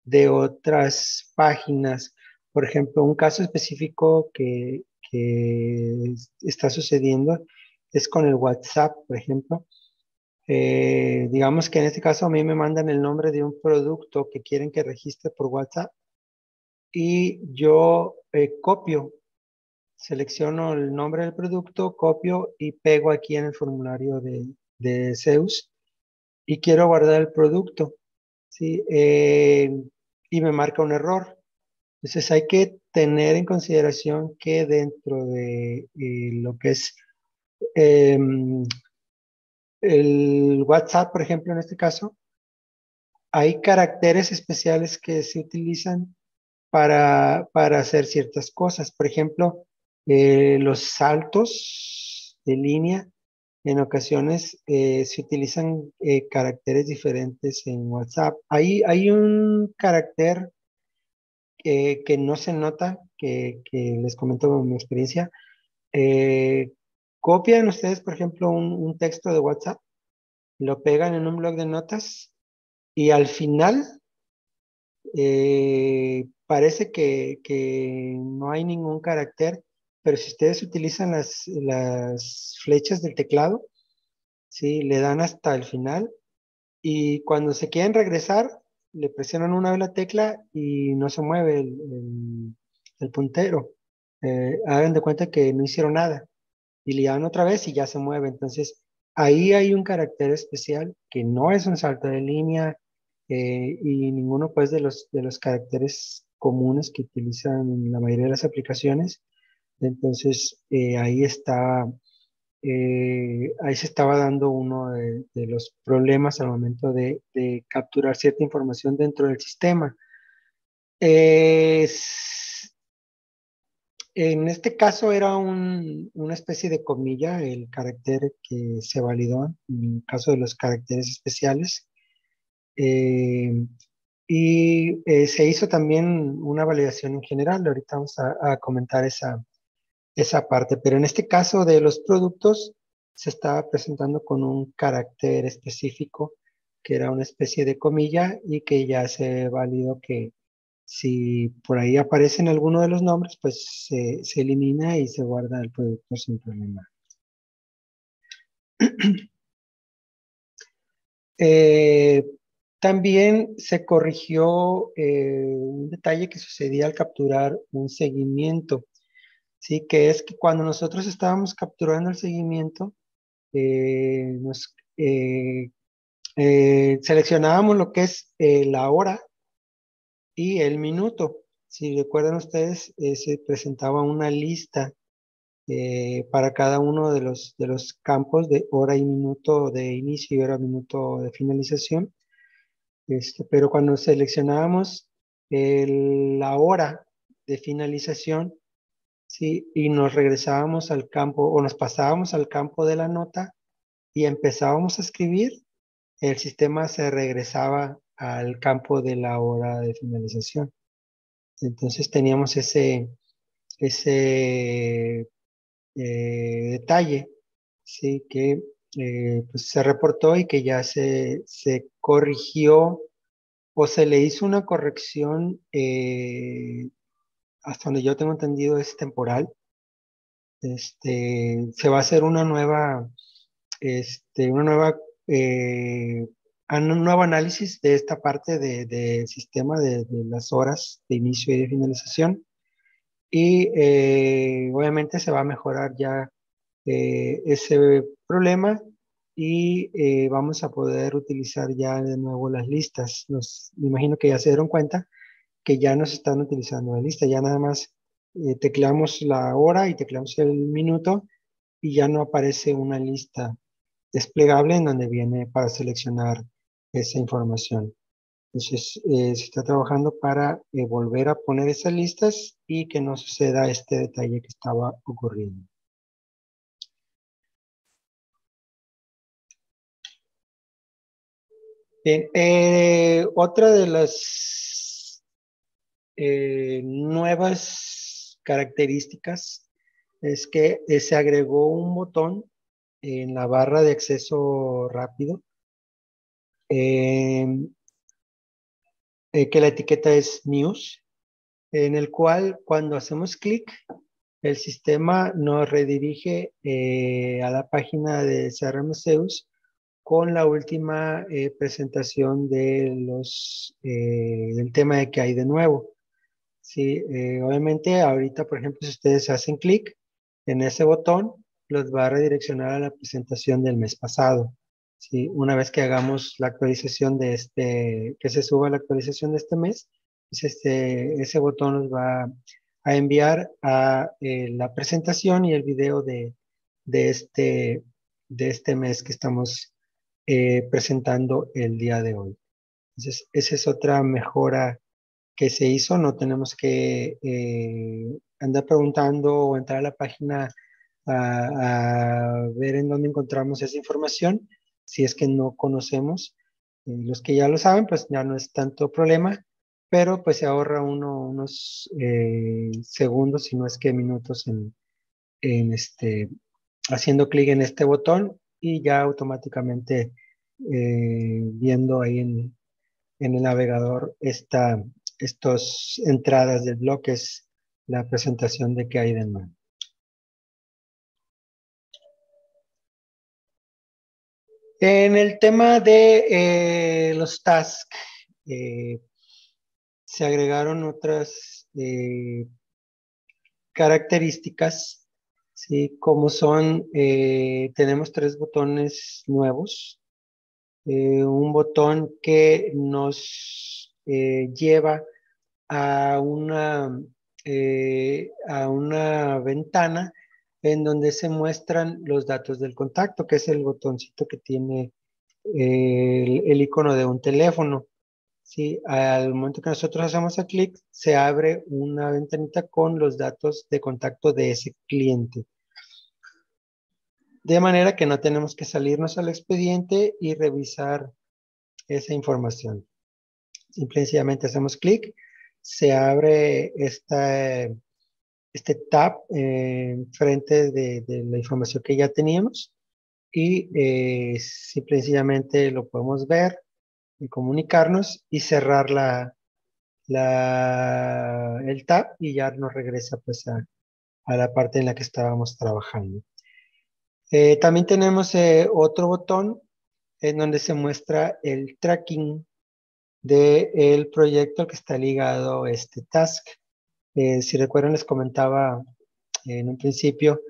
de otras páginas, por ejemplo, un caso específico que está sucediendo es con el WhatsApp, por ejemplo. Digamos que en este caso a mí me mandan el nombre de un producto que quieren que registre por WhatsApp, y yo selecciono el nombre del producto, copio y pego aquí en el formulario de Zeus, y quiero guardar el producto, ¿sí? Y me marca un error. Entonces hay que tener en consideración que dentro de lo que es em, el WhatsApp, por ejemplo, en este caso, hay caracteres especiales que se utilizan para hacer ciertas cosas. Por ejemplo, los saltos de línea, en ocasiones se utilizan caracteres diferentes en WhatsApp. Hay un carácter que no se nota, que les comento mi experiencia. Eh, Copian ustedes, por ejemplo, un texto de WhatsApp, lo pegan en un bloc de notas y al final parece que no hay ningún carácter, pero si ustedes utilizan las flechas del teclado, ¿sí? Le dan hasta el final y cuando se quieren regresar, le presionan una vez la tecla y no se mueve el puntero. Hagan de cuenta que no hicieron nada y le dan otra vez y ya se mueve. Entonces, ahí hay un carácter especial que no es un salto de línea y ninguno pues de los caracteres comunes que utilizan la mayoría de las aplicaciones. Entonces, ahí se estaba dando uno de los problemas al momento de capturar cierta información dentro del sistema. En este caso era una especie de comilla, el carácter que se validó en el caso de los caracteres especiales. Eh, Se hizo también una validación en general. Ahorita vamos a comentar esa parte, pero en este caso de los productos se estaba presentando con un carácter específico que era una especie de comilla y que ya se validó que si por ahí aparecen alguno de los nombres, pues se elimina y se guarda el producto sin problema. Eh, También se corrigió un detalle que sucedía al capturar un seguimiento, ¿sí? Que es que cuando nosotros estábamos capturando el seguimiento, seleccionábamos lo que es la hora y el minuto. Si recuerdan ustedes, se presentaba una lista para cada uno de los campos de hora y minuto de inicio y hora y minuto de finalización. Pero cuando seleccionábamos la hora de finalización, ¿sí? Y nos regresábamos al campo o nos pasábamos al campo de la nota y empezábamos a escribir, el sistema se regresaba al campo de la hora de finalización. Entonces teníamos ese detalle, ¿sí? Que pues se reportó y que ya se corrigió o se le hizo una corrección, hasta donde yo tengo entendido es temporal. Se va a hacer una nueva, un nuevo análisis de esta parte del sistema de las horas de inicio y de finalización. Y obviamente se va a mejorar ya ese problema y vamos a poder utilizar ya de nuevo las listas. Me imagino que ya se dieron cuenta que ya no se están utilizando la lista, ya nada más tecleamos la hora y tecleamos el minuto y ya no aparece una lista desplegable en donde viene para seleccionar esa información. Entonces, se está trabajando para volver a poner esas listas y que no suceda este detalle que estaba ocurriendo. Bien, otra de las nuevas características es que se agregó un botón en la barra de acceso rápido, que la etiqueta es News, en el cual cuando hacemos clic, el sistema nos redirige a la página de CRM Zeus con la última presentación del tema de que hay de nuevo. Sí, obviamente ahorita, por ejemplo, si ustedes hacen clic en ese botón, los va a redireccionar a la presentación del mes pasado. ¿Sí? Una vez que hagamos la actualización que se suba la actualización de este mes, Ese botón nos va a enviar a la presentación y el video de este, de este mes que estamos presentando el día de hoy. Entonces, esa es otra mejora que se hizo. No tenemos que andar preguntando o entrar a la página a ver en dónde encontramos esa información, si es que no conocemos. Los que ya lo saben, pues ya no es tanto problema, pero pues se ahorra unos segundos, si no es que minutos en haciendo clic en este botón y ya automáticamente viendo ahí en el navegador estas entradas del blog, que es la presentación de qué hay de nuevo. En el tema de los tasks, se agregaron otras características, ¿sí? Como son, tenemos 3 botones nuevos. Un botón que nos lleva a una ventana en donde se muestran los datos del contacto, que es el botoncito que tiene el icono de un teléfono. ¿Sí? Al momento que nosotros hacemos el clic, se abre una ventanita con los datos de contacto de ese cliente. De manera que no tenemos que salirnos al expediente y revisar esa información. Simplemente hacemos clic, se abre este tab frente de la información que ya teníamos y simplemente lo podemos ver y comunicarnos y cerrar el tab y ya nos regresa pues a la parte en la que estábamos trabajando. También tenemos otro botón en donde se muestra el tracking del proyecto que está ligado a este task. Si recuerdan, les comentaba en un principio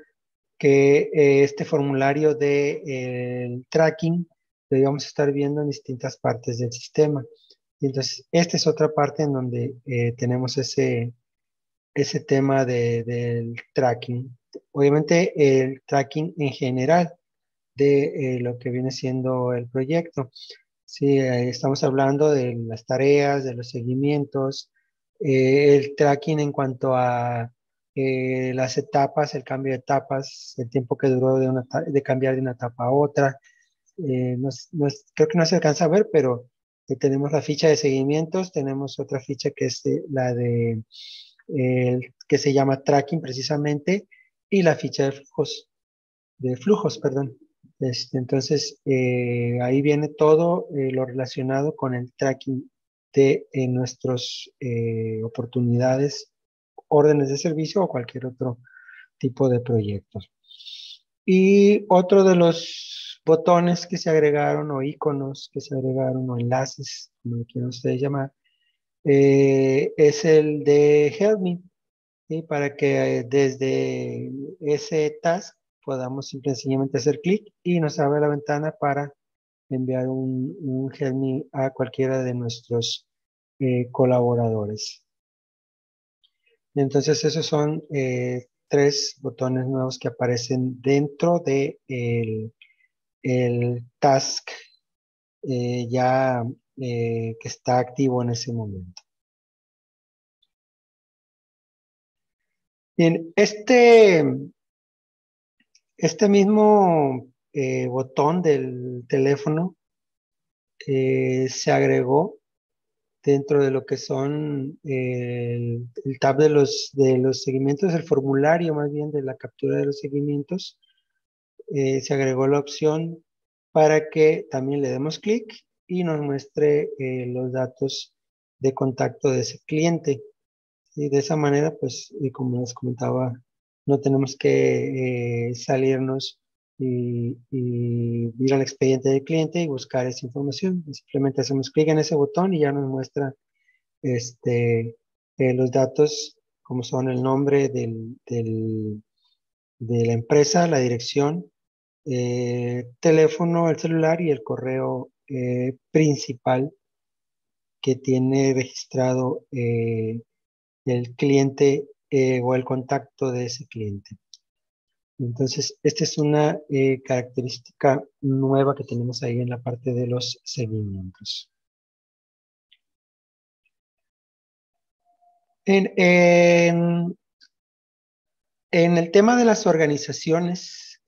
que este formulario de tracking lo íbamos a estar viendo en distintas partes del sistema. Y entonces, esta es otra parte en donde tenemos ese tema del tracking. Obviamente, el tracking en general de lo que viene siendo el proyecto. Sí, estamos hablando de las tareas, de los seguimientos, el tracking en cuanto a las etapas, el cambio de etapas, el tiempo que duró de cambiar de una etapa a otra. Creo que no se alcanza a ver, pero tenemos la ficha de seguimientos, tenemos otra ficha que es la que se llama tracking precisamente, y la ficha de flujos, perdón. Entonces, ahí viene todo lo relacionado con el tracking de nuestras oportunidades, órdenes de servicio o cualquier otro tipo de proyectos. Y otro de los botones que se agregaron o iconos que se agregaron o enlaces, como lo quieran ustedes llamar, es el de Help Me, ¿sí? Para que desde ese task podamos sencillamente hacer clic y nos abre la ventana para enviar un Help Me a cualquiera de nuestros colaboradores. Entonces esos son 3 botones nuevos que aparecen dentro de el task ya que está activo en ese momento. Bien, este mismo botón del teléfono se agregó dentro de lo que son el tab de los seguimientos, el formulario más bien de la captura de los seguimientos. Se agregó la opción para que también le demos clic y nos muestre los datos de contacto de ese cliente. Y de esa manera, pues, y como les comentaba, no tenemos que salirnos y ir al expediente del cliente y buscar esa información. Simplemente hacemos clic en ese botón y ya nos muestra los datos, como son el nombre de la empresa, la dirección, teléfono, el celular y el correo principal que tiene registrado el cliente o el contacto de ese cliente. Entonces, esta es una característica nueva que tenemos ahí en la parte de los seguimientos. En el tema de las organizaciones,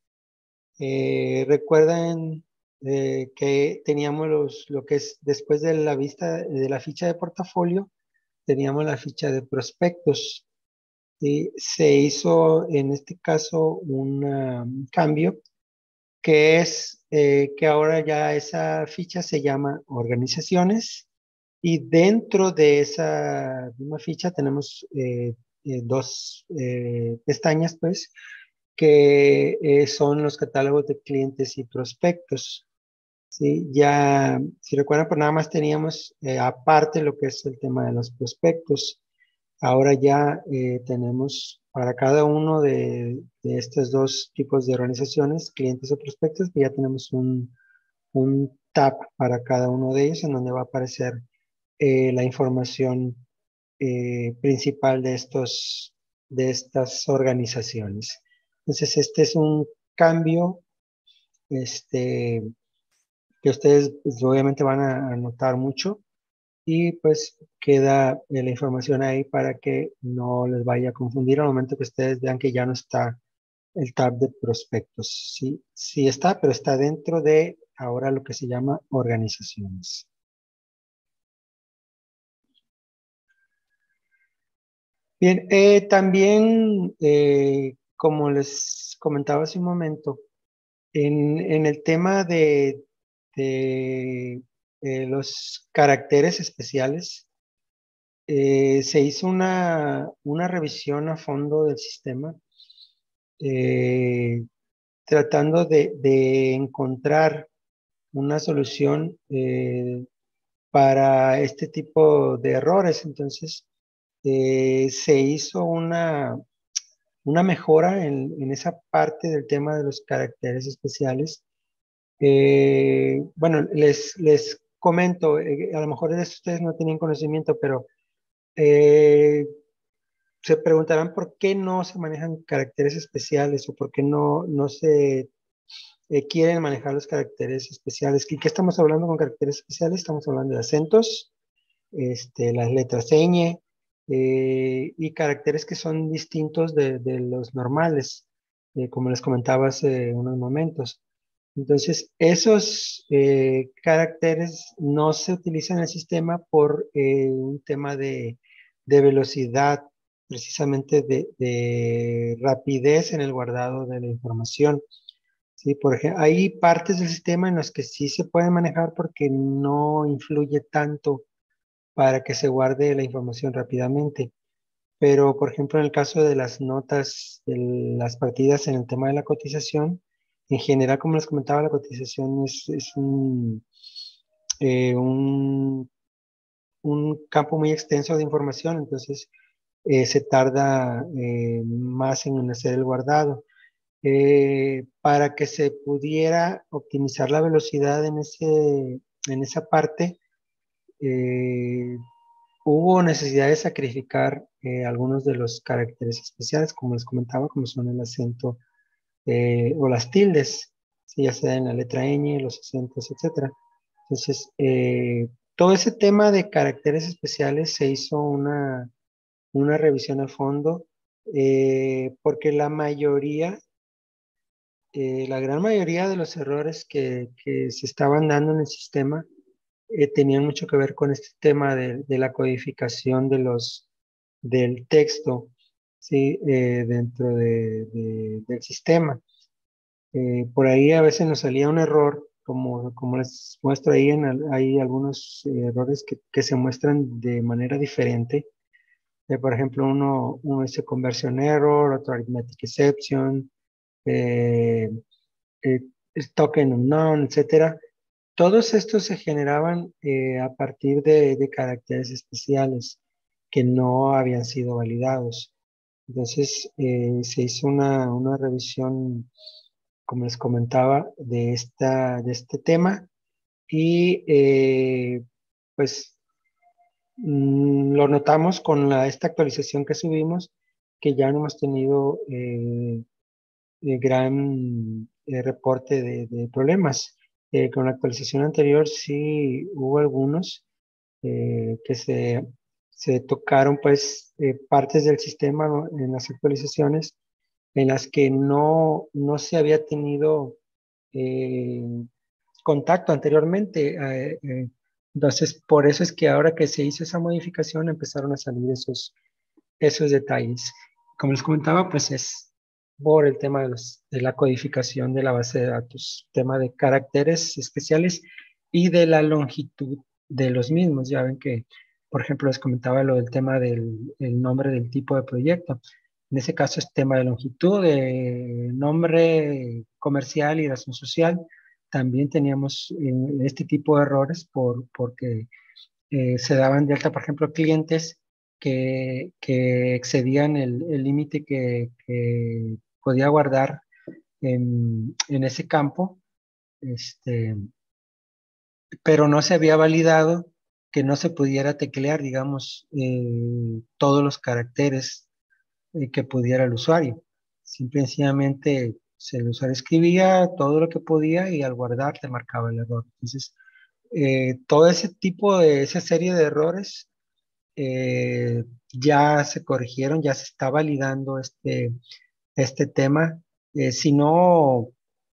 recuerden que teníamos lo que es después de la vista de la ficha de portafolio, teníamos la ficha de prospectos. Se hizo en este caso un cambio que es que ahora ya esa ficha se llama organizaciones y dentro de esa misma ficha tenemos dos pestañas, pues, que son los catálogos de clientes y prospectos. ¿Sí? Ya, si recuerdan, pues nada más teníamos aparte lo que es el tema de los prospectos. Ahora ya tenemos para cada uno de estos dos tipos de organizaciones, clientes o prospectos, ya tenemos un tab para cada uno de ellos en donde va a aparecer la información principal de estas organizaciones. Entonces, este es un cambio que ustedes pues, obviamente van a notar mucho y pues queda la información ahí para que no les vaya a confundir al momento que ustedes vean que ya no está el tab de prospectos. Sí, sí está, pero está dentro de ahora lo que se llama organizaciones. Bien, también, como les comentaba hace un momento, en el tema de, los caracteres especiales, se hizo una revisión a fondo del sistema, eh, tratando de encontrar una solución para este tipo de errores. Entonces, se hizo una mejora en esa parte del tema de los caracteres especiales. Bueno, les comento, a lo mejor de eso ustedes no tenían conocimiento, pero eh, se preguntarán por qué no se manejan caracteres especiales o por qué no se quieren manejar los caracteres especiales. ¿Y qué estamos hablando con caracteres especiales? Estamos hablando de acentos, las letras ñ y caracteres que son distintos de los normales, como les comentaba hace unos momentos. Entonces, esos caracteres no se utilizan en el sistema por un tema de velocidad, precisamente de rapidez en el guardado de la información. ¿Sí? Por ejemplo, hay partes del sistema en las que sí se pueden manejar porque no influye tanto para que se guarde la información rápidamente. Pero, por ejemplo, en el caso de las notas, de las partidas en el tema de la cotización, en general, como les comentaba, la cotización es eh, un, un campo muy extenso de información, entonces se tarda más en hacer el guardado. Para que se pudiera optimizar la velocidad en esa parte, eh, hubo necesidad de sacrificar algunos de los caracteres especiales, como les comentaba, como son el acento o las tildes, ¿sí? Ya sea en la letra ñ, los acentos, etcétera. Entonces, todo ese tema de caracteres especiales se hizo una revisión a fondo, porque la gran mayoría de los errores que se estaban dando en el sistema tenían mucho que ver con este tema de la codificación del texto, ¿sí? Dentro del sistema. Por ahí a veces nos salía un error, como les muestro ahí, hay algunos errores que se muestran de manera diferente. Por ejemplo, uno dice conversion error, otro arithmetic exception, eh, eh, token unknown, etcétera. Todos estos se generaban a partir de caracteres especiales que no habían sido validados. Entonces, se hizo una revisión, como les comentaba, de este tema y pues Lo notamos con esta actualización que subimos, que ya no hemos tenido gran reporte de problemas. Con la actualización anterior sí hubo algunos que se tocaron pues partes del sistema, ¿no?, en las actualizaciones en las que no se había tenido eh, contacto anteriormente. Entonces, por eso es que ahora que se hizo esa modificación empezaron a salir esos detalles. Como les comentaba, pues es por el tema de la codificación de la base de datos, tema de caracteres especiales y de la longitud de los mismos. Ya ven que, por ejemplo, les comentaba lo del tema del el nombre del tipo de proyecto. En ese caso es tema de longitud, de nombre comercial y razón social. También teníamos este tipo de errores porque se daban de alta, por ejemplo, clientes que excedían el límite que podía guardar en ese campo, este, pero no se había validado que no se pudiera teclear, digamos, todos los caracteres que pudiera el usuario. Simple y sencillamente el usuario escribía todo lo que podía y al guardar te marcaba el error. Entonces, todo ese tipo esa serie de errores ya se corrigieron, ya se está validando este tema. Si no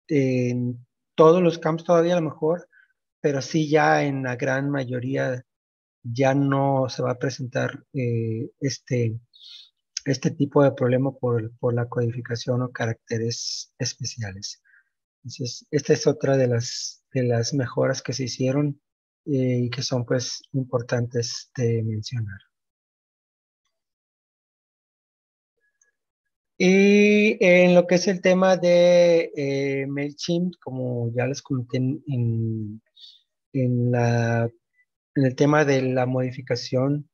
en todos los campos todavía a lo mejor, pero sí ya en la gran mayoría ya no se va a presentar este tipo de problema por la codificación o caracteres especiales. Entonces, esta es otra de las mejoras que se hicieron y que son pues importantes de mencionar. Y en lo que es el tema de MailChimp, como ya les comenté en el tema de la modificación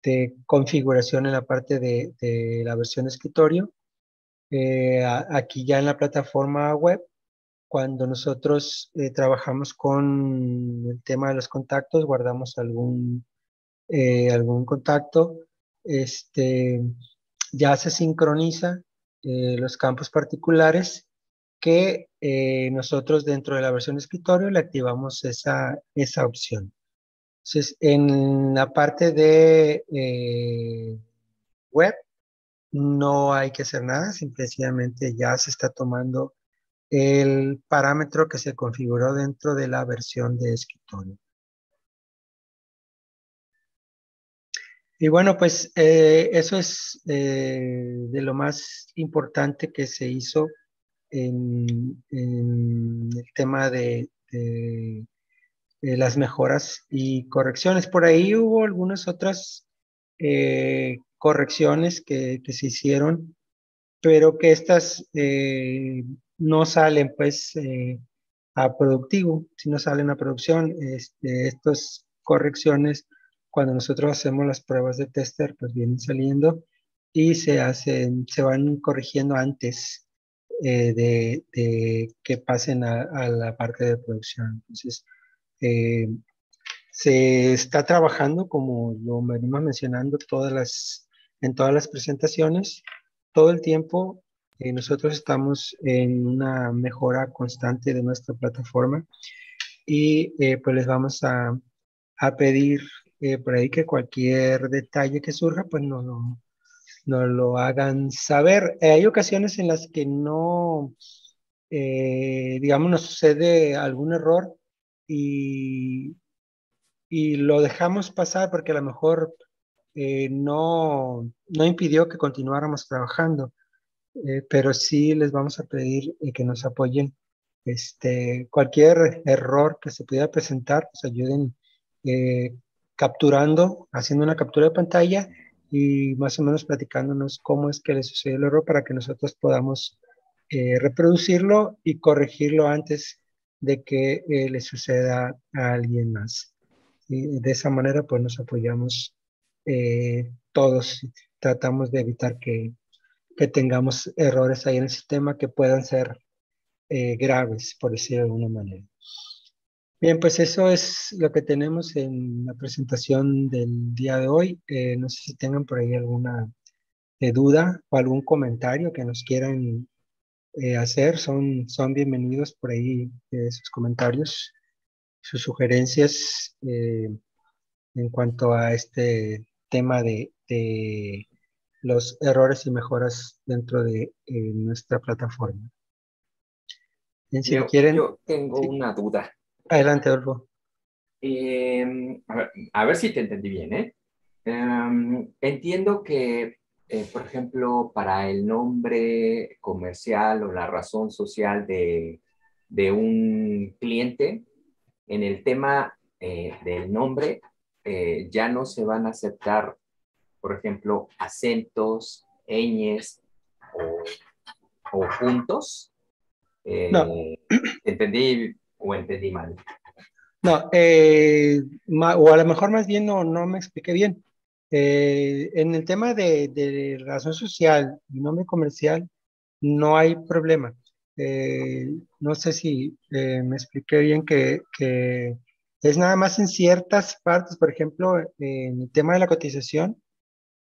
de configuración en la parte de la versión de escritorio, aquí ya en la plataforma web, cuando nosotros trabajamos con el tema de los contactos, guardamos algún contacto, ya se sincroniza los campos particulares que nosotros dentro de la versión de escritorio le activamos esa opción. Entonces, en la parte de web no hay que hacer nada, simplemente ya se está tomando el parámetro que se configuró dentro de la versión de escritorio. Y bueno, pues eso es de lo más importante que se hizo en el tema de las mejoras y correcciones. Por ahí hubo algunas otras correcciones que se hicieron, pero que estas no salen pues a productivo, sino salen a producción. Estas correcciones, cuando nosotros hacemos las pruebas de tester, pues vienen saliendo y se van corrigiendo antes de que pasen a la parte de producción. Entonces, eh, se está trabajando, como lo venimos mencionando en todas las presentaciones, todo el tiempo. Nosotros estamos en una mejora constante de nuestra plataforma y pues les vamos a pedir por ahí que cualquier detalle que surja, pues no lo hagan saber. Hay ocasiones en las que no, digamos, nos sucede algún error y lo dejamos pasar porque a lo mejor no impidió que continuáramos trabajando, pero sí les vamos a pedir que nos apoyen. Cualquier error que se pudiera presentar, pues ayuden eh, capturando, haciendo una captura de pantalla y más o menos platicándonos cómo es que le sucedió el error para que nosotros podamos reproducirlo y corregirlo antes de que le suceda a alguien más. Y de esa manera, pues nos apoyamos todos. Tratamos de evitar que tengamos errores ahí en el sistema que puedan ser graves, por decirlo de alguna manera. Bien, pues eso es lo que tenemos en la presentación del día de hoy. No sé si tengan por ahí alguna duda o algún comentario que nos quieran hacer. Son bienvenidos por ahí sus comentarios, sus sugerencias en cuanto a este tema de los errores y mejoras dentro de nuestra plataforma. Bien, si lo quieren, Yo tengo sí, una duda. adelante, Adolfo. A ver si te entendí bien, ¿eh? Entiendo que, por ejemplo, para el nombre comercial o la razón social de un cliente, en el tema del nombre, ya no se van a aceptar, por ejemplo, acentos, ñes o puntos. No, ¿Entendí o entendí mal? no, o a lo mejor más bien no me expliqué bien. En el tema de razón social y nombre comercial, no hay problema. No sé si me expliqué bien que es nada más en ciertas partes, por ejemplo, en el tema de la cotización,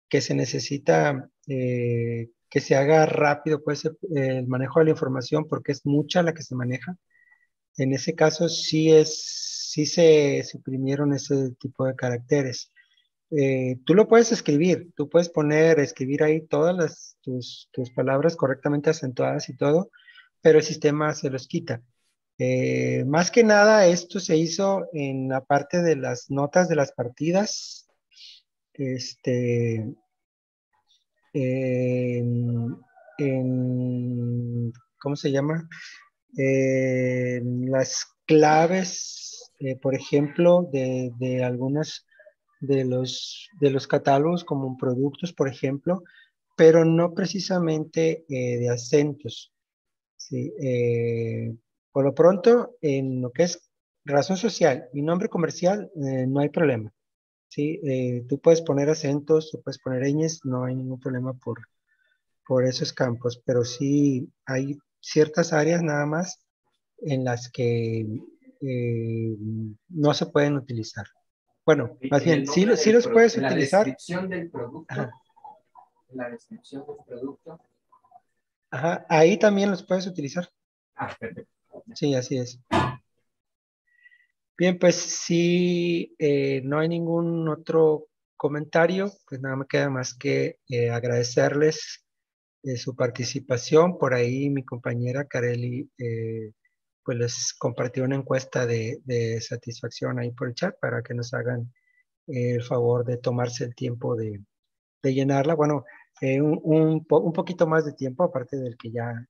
que se necesita que se haga rápido pues, el manejo de la información porque es mucha la que se maneja. En ese caso sí se suprimieron ese tipo de caracteres. Tú lo puedes escribir, tú puedes escribir ahí todas tus palabras correctamente acentuadas y todo, pero el sistema se los quita. Más que nada, esto se hizo en la parte de las notas de las partidas, este, en, ¿cómo se llama? Las claves, por ejemplo, de algunos de los catálogos como productos, por ejemplo, pero no precisamente de acentos. ¿Sí? Por lo pronto, en lo que es razón social y nombre comercial, no hay problema. ¿Sí? Tú puedes poner acentos, tú puedes poner ñes, no hay ningún problema por esos campos, pero sí hay ciertas áreas nada más en las que no se pueden utilizar. Bueno, más En bien, el nombre sí del los puedes en la utilizar. descripción del producto, Ajá, en la descripción del producto. ajá, ahí también los puedes utilizar. Ah, perfecto. Sí, así es. Bien, pues si no hay ningún otro comentario, pues nada me queda más que agradecerles su participación. Por ahí mi compañera Kareli pues les compartió una encuesta de satisfacción ahí por el chat para que nos hagan el favor de tomarse el tiempo de llenarla. Bueno, un poquito más de tiempo, aparte del que ya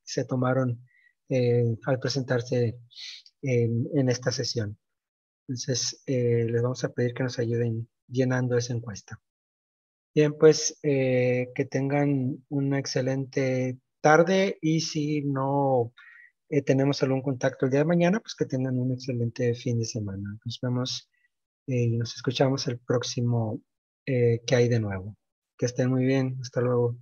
se tomaron al presentarse en esta sesión. Entonces, les vamos a pedir que nos ayuden llenando esa encuesta. Bien, pues que tengan una excelente tarde y si no tenemos algún contacto el día de mañana, pues que tengan un excelente fin de semana. Nos vemos y nos escuchamos el próximo que hay de nuevo. Que estén muy bien. Hasta luego.